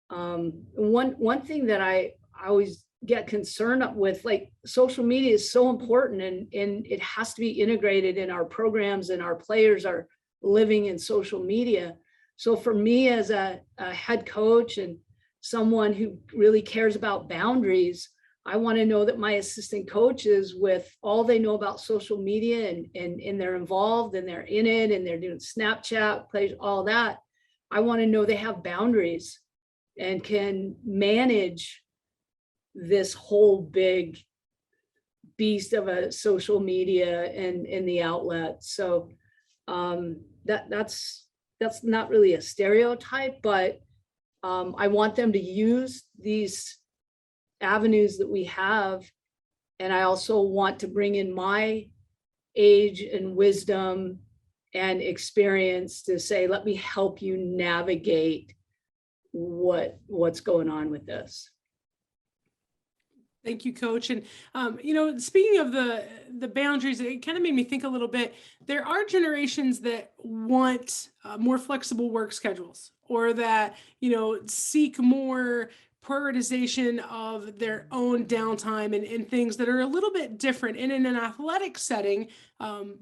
One thing that I always get concerned with, like, social media is so important, and it has to be integrated in our programs, and our players are living in social media. So for me as a head coach and someone who really cares about boundaries, I want to know that my assistant coaches, with all they know about social media and they're involved and they're in it and they're doing Snapchat, plays, all that, I want to know they have boundaries and can manage this whole big beast of a social media and the outlet. So that's not really a stereotype, but I want them to use these avenues that we have. And I also want to bring in my age and wisdom and experience to say, let me help you navigate what's going on with this. Thank you, Coach. And speaking of the boundaries, it kind of made me think a little bit. There are generations that want more flexible work schedules, or that seek more prioritization of their own downtime and things that are a little bit different. And in an athletic setting,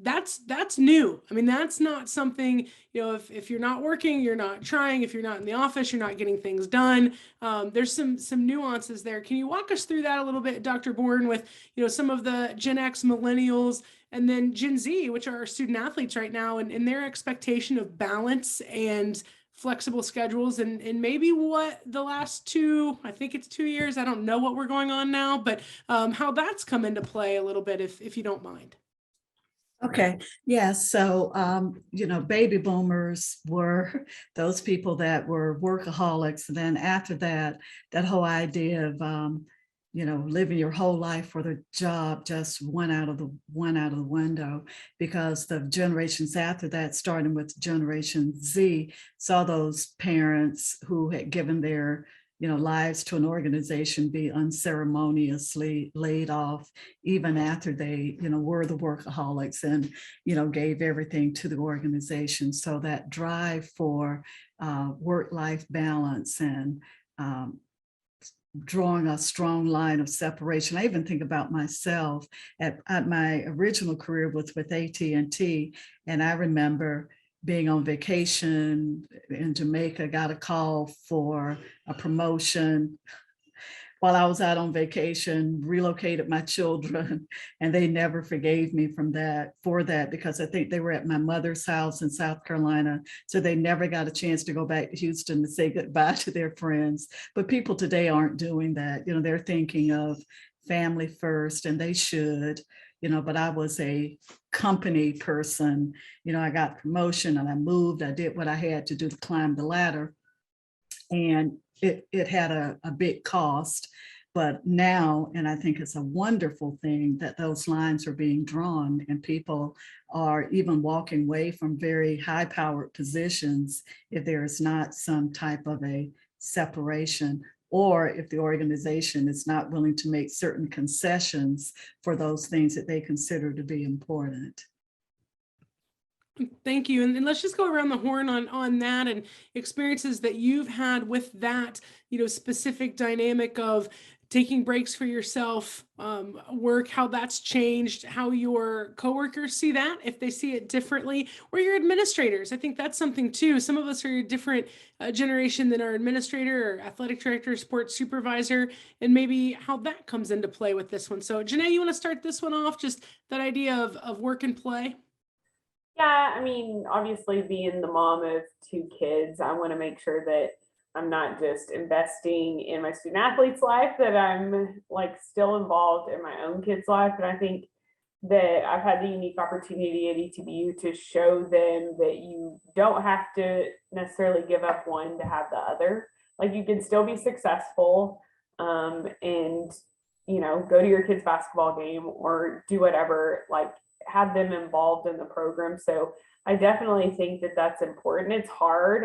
that's new. I mean, that's not something, if you're not working, you're not trying. If you're not in the office, you're not getting things done. There's some nuances there. Can you walk us through that a little bit, Dr. Bourne, with some of the Gen X, millennials, and then Gen Z, which are our student athletes right now, and their expectation of balance and flexible schedules, and maybe what the last I think it's 2 years, I don't know what we're going on now, but how that's come into play a little bit, if you don't mind. Okay, yeah, so, baby boomers were those people that were workaholics. And then after that, that whole idea of, living your whole life for the job just went out of the window, because the generations after that, starting with Generation Z, saw those parents who had given their lives to an organization be unceremoniously laid off, even after they, were the workaholics and, gave everything to the organization. So that drive for work-life balance and drawing a strong line of separation. I even think about myself at my original career was with AT&T, and I remember being on vacation in Jamaica, got a call for a promotion while I was out on vacation, relocated my children, and they never forgave me for that, because I think they were at my mother's house in South Carolina. So they never got a chance to go back to Houston to say goodbye to their friends. But people today aren't doing that. They're thinking of family first, and they should. But I was a company person. I got promotion and I moved. I did what I had to do to climb the ladder. And it had a big cost. But now, and I think it's a wonderful thing that those lines are being drawn, and people are even walking away from very high-powered positions if there is not some type of a separation, or if the organization is not willing to make certain concessions for those things that they consider to be important. Thank you. And let's just go around the horn on that, and experiences that you've had with that, specific dynamic of taking breaks for yourself, work, how that's changed, how your coworkers see that, if they see it differently, or your administrators. I think that's something too. Some of us are a different generation than our administrator or athletic director, sports supervisor, and maybe how that comes into play with this one. So Janae, you want to start this one off, just that idea of work and play? Yeah, I mean, obviously being the mom of 2 kids, I want to make sure that I'm not just investing in my student athlete's life, that I'm still involved in my own kid's life. And I think that I've had the unique opportunity at ETBU to show them that you don't have to necessarily give up one to have the other. You can still be successful, and go to your kid's basketball game or do whatever, have them involved in the program. So I definitely think that that's important. It's hard.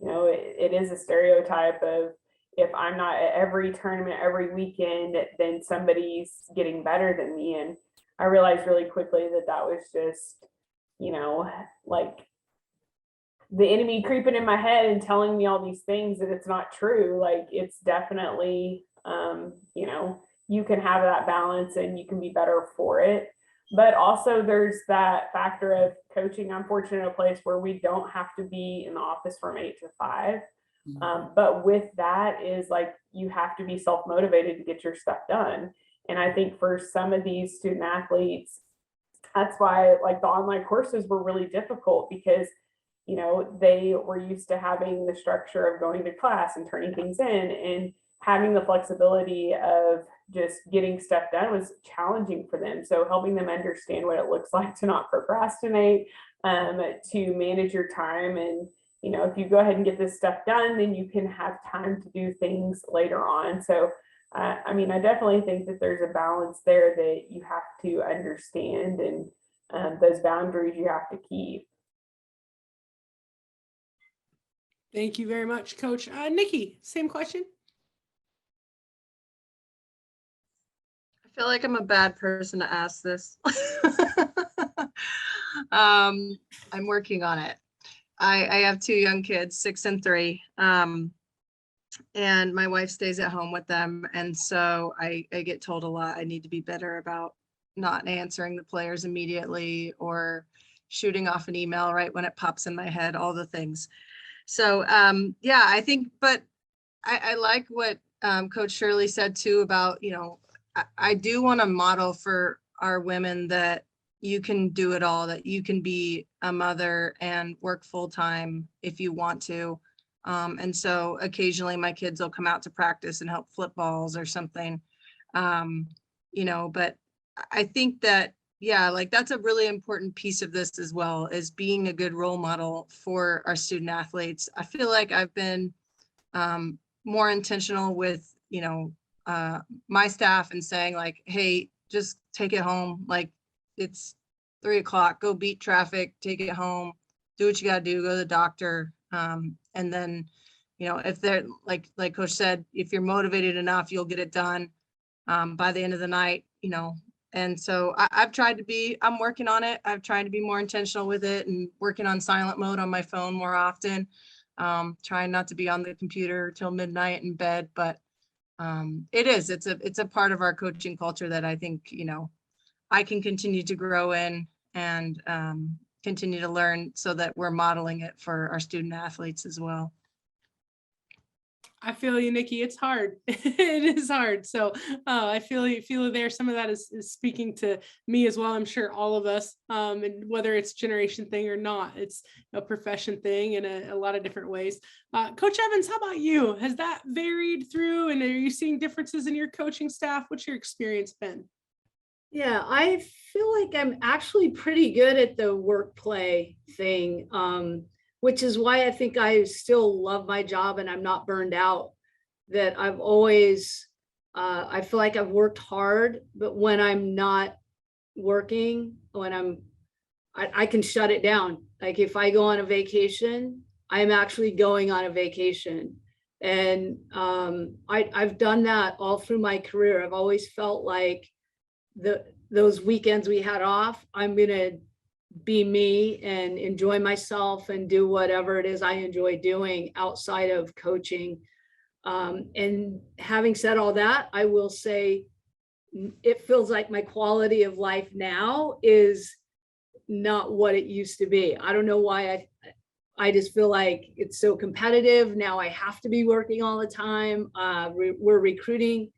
It is a stereotype of, if I'm not at every tournament every weekend, then somebody's getting better than me. And I realized really quickly that that was just, the enemy creeping in my head and telling me all these things that it's not true. It's definitely, you can have that balance and you can be better for it. But also there's that factor of coaching. I'm fortunate in a place where we don't have to be in the office from 8 to 5. But with that is you have to be self-motivated to get your stuff done. And I think for some of these student athletes, that's why the online courses were really difficult, because they were used to having the structure of going to class and turning things in, and having the flexibility of just getting stuff done was challenging for them. So helping them understand what it looks like to not procrastinate, to manage your time. And, if you go ahead and get this stuff done, then you can have time to do things later on. So, I definitely think that there's a balance there that you have to understand, and those boundaries you have to keep. Thank you very much, Coach. Nikki, same question. feel like I'm a bad person to ask this. I'm working on it. I have 2 young kids, 6 and 3. And my wife stays at home with them. And so I get told a lot. I need to be better about not answering the players immediately or shooting off an email right when it pops in my head, all the things. So yeah, I think, but I like what Coach Shirley said too about, you know, I do want to model for our women that you can do it all, that you can be a mother and work full time if you want to. And so occasionally my kids will come out to practice and help flip balls or something, you know, but I think that, yeah, like that's a really important piece of this as well, is being a good role model for our student athletes. I feel like I've been more intentional with, you know, my staff and saying like, hey, just take it home. Like it's 3 o'clock, go beat traffic, take it home, do what you got to do, go to the doctor. And then, you know, if they're like Coach said, if you're motivated enough, you'll get it done by the end of the night, you know. And so I've tried to be, I'm working on it. I've tried to be more intentional with it and working on silent mode on my phone more often, trying not to be on the computer till midnight in bed. But it's a part of our coaching culture that I think, you know, I can continue to grow in and continue to learn so that we're modeling it for our student athletes as well. I feel you, Nikki. It's hard. It is hard. So I feel there. Some of that is speaking to me as well. I'm sure all of us, and whether it's generation thing or not, it's a profession thing in a lot of different ways. Coach Evans, how about you? Has that varied through, and are you seeing differences in your coaching staff? What's your experience been? Yeah, I feel like I'm actually pretty good at the work play thing, which is why I think I still love my job and I'm not burned out. That I've always, I feel like I've worked hard, but when I'm not working, I can shut it down. Like if I go on a vacation, I'm actually going on a vacation. And I've done that all through my career. I've always felt like those weekends we had off, I'm gonna be me and enjoy myself and do whatever it is I enjoy doing outside of coaching. And having said all that, I will say it feels like my quality of life now is not what it used to be. I don't know why. I just feel like it's so competitive now. I have to be working all the time. We're recruiting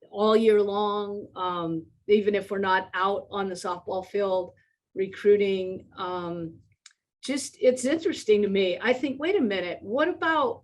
all year long, even if we're not out on the softball field recruiting. Just it's interesting to me. I think, wait a minute, what about,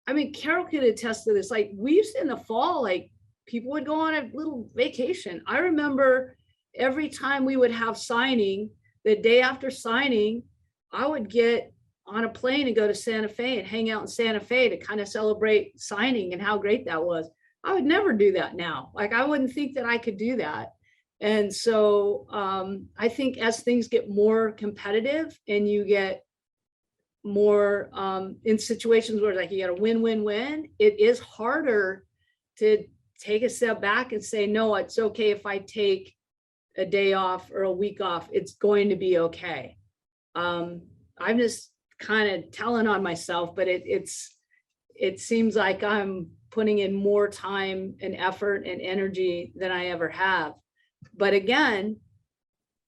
I mean, Carol could attest to this. Like we used to, in the fall, like people would go on a little vacation. I remember every time we would have signing, the day after signing, I would get on a plane and go to Santa Fe and hang out in Santa Fe to kind of celebrate signing and how great that was. I would never do that now. Like I wouldn't think that I could do that. And so I think as things get more competitive and you get more in situations where like you got a win-win-win, it is harder to take a step back and say, no, it's okay if I take a day off or a week off, it's going to be okay. I'm just kind of telling on myself, but it seems like I'm putting in more time and effort and energy than I ever have. But again,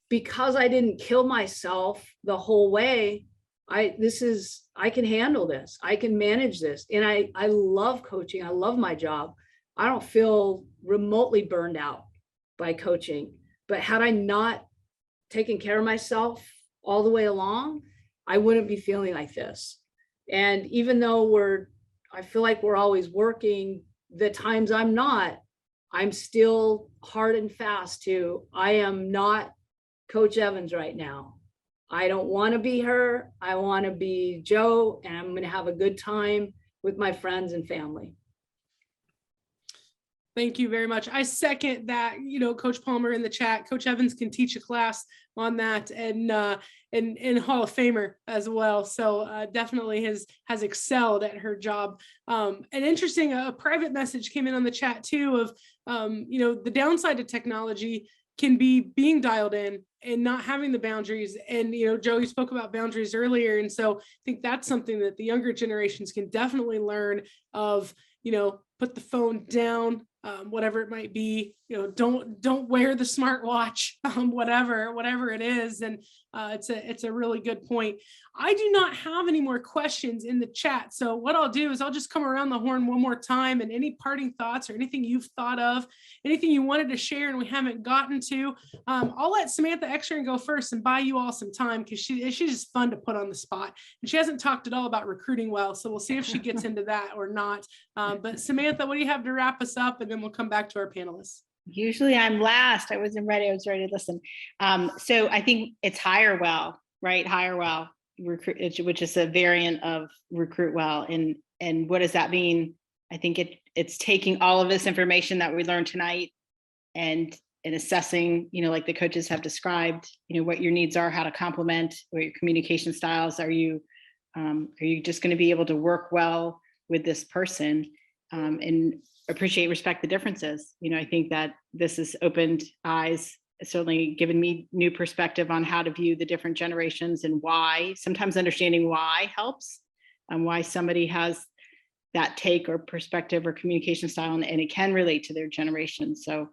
because I didn't kill myself the whole way, I can handle this. I can manage this. And I love coaching. I love my job. I don't feel remotely burned out by coaching. But had I not taken care of myself all the way along, I wouldn't be feeling like this. And even though I feel like we're always working, the times I'm not, I'm still hard and fast to, I am not Coach Evans right now. I don't want to be her. I want to be Joe, and I'm going to have a good time with my friends and family. Thank you very much. I second that, Coach Palmer in the chat. Coach Evans can teach a class on that, and Hall of Famer as well. So definitely has excelled at her job. And interesting, a private message came in on the chat too of, the downside to technology can be being dialed in and not having the boundaries. And, Joe, you spoke about boundaries earlier. And so I think that's something that the younger generations can definitely learn of, put the phone down, whatever it might be, don't wear the smartwatch, whatever it is. And it's a really good point. I do not have any more questions in the chat. So what I'll do is I'll just come around the horn one more time, and any parting thoughts or anything you've thought of, anything you wanted to share and we haven't gotten to, I'll let Samantha Extern go first and buy you all some time, because she's just fun to put on the spot. And she hasn't talked at all about recruiting well. So we'll see if she gets into that or not. But Samantha, what do you have to wrap us up? And then we'll come back to our panelists. Usually I'm last. I wasn't ready. I was ready to listen. So I think it's hire well, right? Hire well, recruit, which is a variant of recruit well. And what does that mean? I think it's taking all of this information that we learned tonight and assessing, like the coaches have described, what your needs are, how to complement, what your communication styles. Are you just going to be able to work well with this person, and appreciate, respect the differences? I think that this has opened eyes, certainly given me new perspective on how to view the different generations and why. Sometimes understanding why helps, and why somebody has that take or perspective or communication style, and it can relate to their generation. So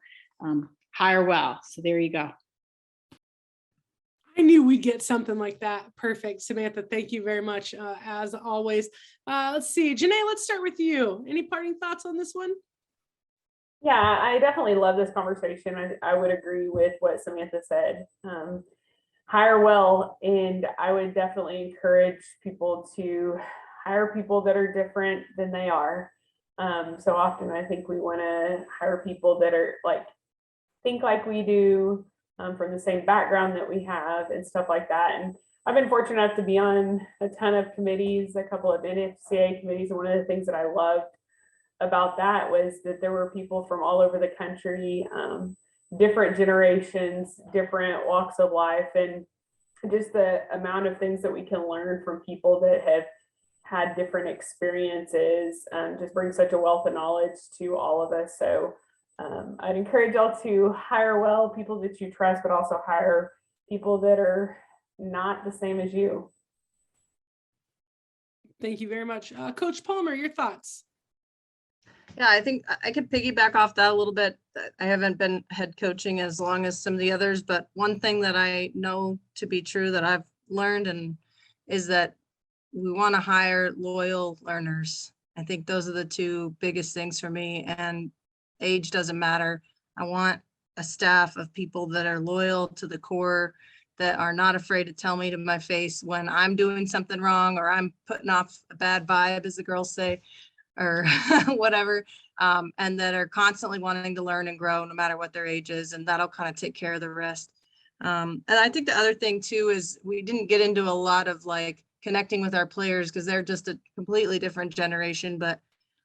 hire well. So there you go. I knew we'd get something like that. Perfect. Samantha, thank you very much, as always. Let's see, Janae, let's start with you. Any parting thoughts on this one? Yeah, I definitely love this conversation. I would agree with what Samantha said. Hire well, and I would definitely encourage people to hire people that are different than they are. So often I think we want to hire people that are think like we do, from the same background that we have and stuff like that. And I've been fortunate enough to be on a ton of committees, a couple of NFCA committees. And one of the things that I loved about that was that there were people from all over the country, different generations, different walks of life, and just the amount of things that we can learn from people that have had different experiences, just brings such a wealth of knowledge to all of us. So I'd encourage y'all to hire well, people that you trust, but also hire people that are not the same as you. Thank you very much. Coach Palmer, your thoughts? Yeah, I think I could piggyback off that a little bit. I haven't been head coaching as long as some of the others, but one thing that I know to be true that I've learned is that we want to hire loyal learners. I think those are the two biggest things for me, and age doesn't matter. I want a staff of people that are loyal to the core, that are not afraid to tell me to my face when I'm doing something wrong, or I'm putting off a bad vibe, as the girls say, or whatever, and that are constantly wanting to learn and grow no matter what their age is, and that'll kind of take care of the rest. And I think the other thing too is we didn't get into a lot of connecting with our players because they're just a completely different generation, but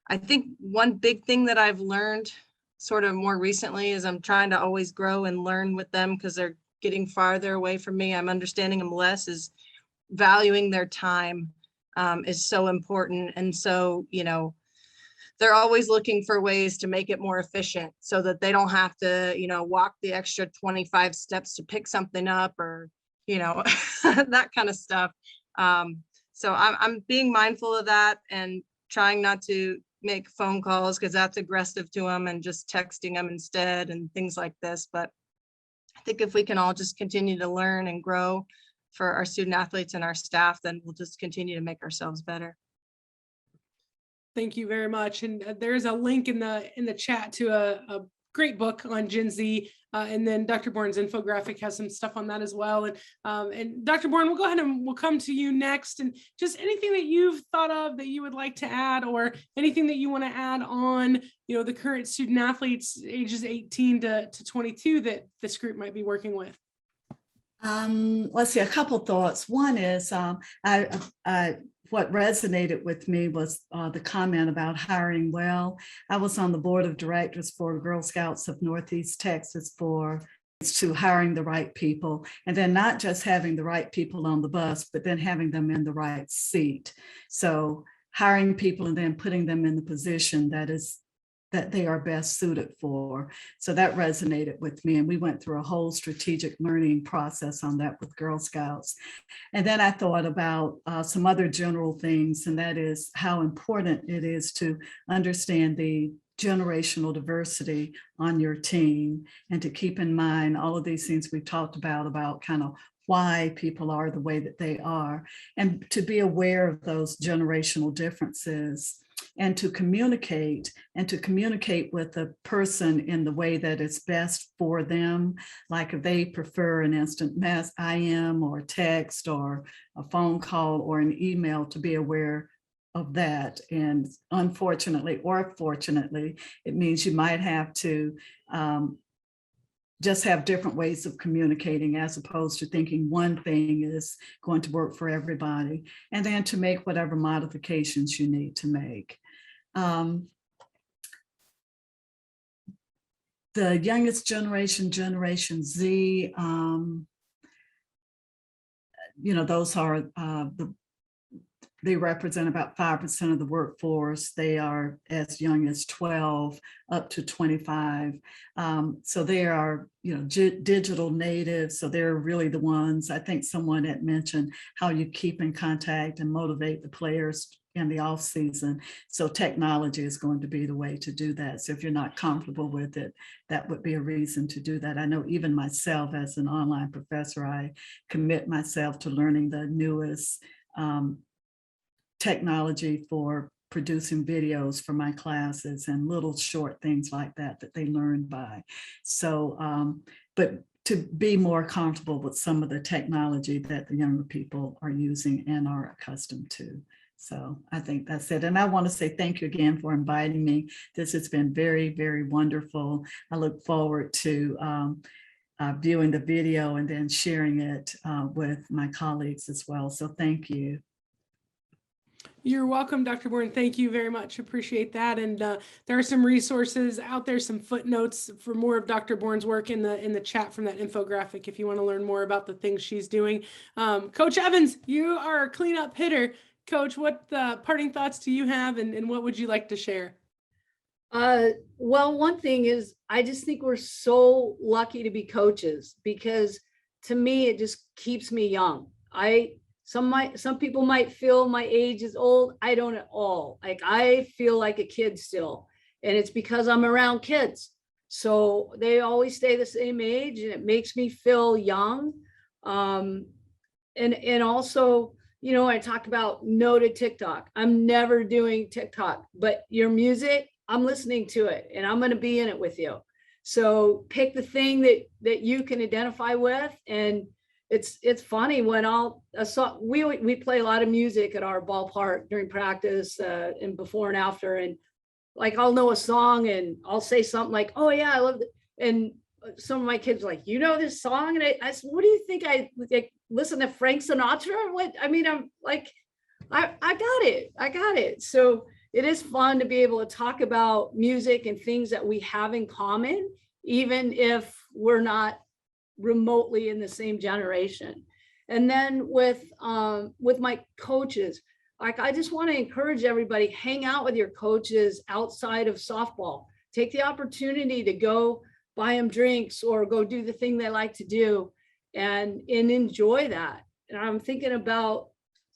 I think one big thing that I've learned sort of more recently is I'm trying to always grow and learn with them because they're getting farther away from me. I'm understanding them less, is valuing their time is so important. And so, they're always looking for ways to make it more efficient so that they don't have to, walk the extra 25 steps to pick something up or, that kind of stuff. So I'm being mindful of that and trying not to make phone calls because that's aggressive to them, and just texting them instead and things like this. But I think if we can all just continue to learn and grow for our student athletes and our staff, then we'll just continue to make ourselves better. Thank you very much. And there's a link in the chat to a great book on Gen Z. And then Dr. Bourne's infographic has some stuff on that as well. And Dr. Bourne, we'll go ahead and we'll come to you next. And just anything that you've thought of that you would like to add, or anything that you want to add on, the current student athletes ages 18 to 22 that this group might be working with. Let's see, a couple thoughts. One is I what resonated with me was the comment about hiring well. I was on the board of directors for Girl Scouts of Northeast Texas to hiring the right people, and then not just having the right people on the bus, but then having them in the right seat. So hiring people and then putting them in the position that they are best suited for. So that resonated with me. And we went through a whole strategic learning process on that with Girl Scouts. And then I thought about some other general things, and that is how important it is to understand the generational diversity on your team, and to keep in mind all of these things we've talked about kind of why people are the way that they are, and to be aware of those generational differences, and to communicate with the person in the way that is best for them. Like if they prefer an instant IM or text or a phone call or an email, to be aware of that. And unfortunately or fortunately, it means you might have to just have different ways of communicating, as opposed to thinking one thing is going to work for everybody, and then to make whatever modifications you need to make. The youngest generation, Generation Z, those are they represent about 5% of the workforce. They are as young as 12 up to 25. So they are, digital natives. So they're really the ones. I think someone had mentioned how you keep in contact and motivate the players in the off season. So technology is going to be the way to do that. So if you're not comfortable with it, that would be a reason to do that. I know even myself as an online professor, I commit myself to learning the newest technology for producing videos for my classes and little short things like that they learn by. So, but to be more comfortable with some of the technology that the younger people are using and are accustomed to. So I think that's it. And I want to say thank you again for inviting me. This has been very, very wonderful. I look forward to viewing the video and then sharing it with my colleagues as well. So thank you. You're welcome, Dr. Bourne. Thank you very much. Appreciate that. And there are some resources out there, some footnotes for more of Dr. Bourne's work in the chat from that infographic if you want to learn more about the things she's doing. Coach Evans, you are a cleanup hitter. Coach, what parting thoughts do you have, and what would you like to share? Well, one thing is, I just think we're so lucky to be coaches, because to me, it just keeps me young. Some people might feel my age is old. I don't at all. Like, I feel like a kid still, and it's because I'm around kids. So they always stay the same age, and it makes me feel young. And also, I talk about no to TikTok. I'm never doing TikTok, but your music, I'm listening to it, and I'm going to be in it with you. So pick the thing that you can identify with. And it's funny when we play a lot of music at our ballpark during practice and before and after, and like I'll know a song and I'll say something like, "Oh yeah, I love it," and some of my kids are like, "You know this song?" And I said, "What do you think? I like listen to Frank Sinatra?" What I mean, I'm like, I got it. So it is fun to be able to talk about music and things that we have in common, even if we're not remotely in the same generation. And then with my coaches, like, I just want to encourage everybody, hang out with your coaches outside of softball. Take the opportunity to go buy them drinks or go do the thing they like to do, and enjoy that. And I'm thinking about,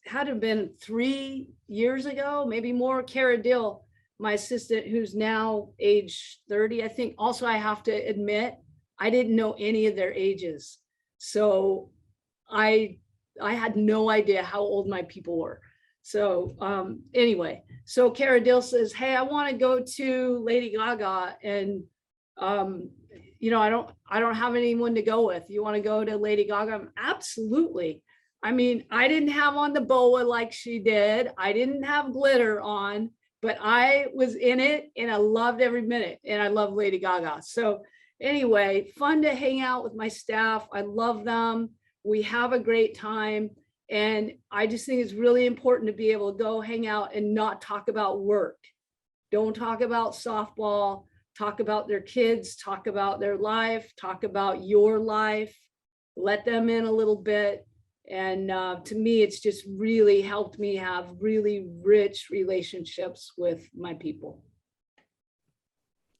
had to have been 3 years ago, maybe more, Cara Dill, my assistant, who's now age 30, I think. Also, I have to admit, I didn't know any of their ages. So I had no idea how old my people were. So anyway, so Cara Dill says, "Hey, I want to go to Lady Gaga, and I don't have anyone to go with. You want to go to Lady Gaga?" Absolutely. I mean, I didn't have on the boa like she did. I didn't have glitter on, but I was in it and I loved every minute, and I love Lady Gaga. So anyway, fun to hang out with my staff. I love them. We have a great time. And I just think it's really important to be able to go hang out and not talk about work. Don't talk about softball, talk about their kids, talk about their life, talk about your life, let them in a little bit. And to me, it's just really helped me have really rich relationships with my people.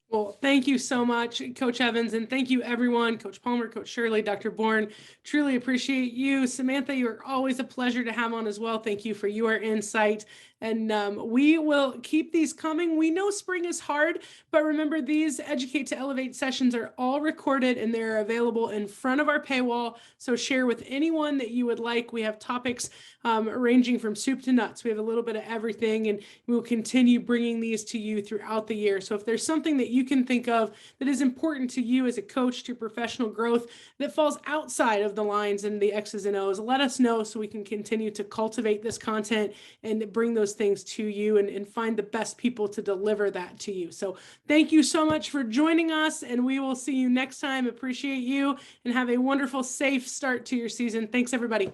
Well, thank you so much, Coach Evans, and thank you everyone, Coach Palmer, Coach Shirley, Dr. Bourne. Truly appreciate you. Samantha, you're always a pleasure to have on as well. Thank you for your insight. And we will keep these coming. We know spring is hard, but remember, these Educate to Elevate sessions are all recorded and they're available in front of our paywall. So share with anyone that you would like. We have topics ranging from soup to nuts. We have a little bit of everything, and we will continue bringing these to you throughout the year. So if there's something that you can think of that is important to you as a coach to professional growth that falls outside of the lines and the X's and O's, let us know so we can continue to cultivate this content and bring those things to you and find the best people to deliver that to you. So thank you so much for joining us, and we will see you next time. Appreciate you, and have a wonderful, safe start to your season. Thanks, everybody.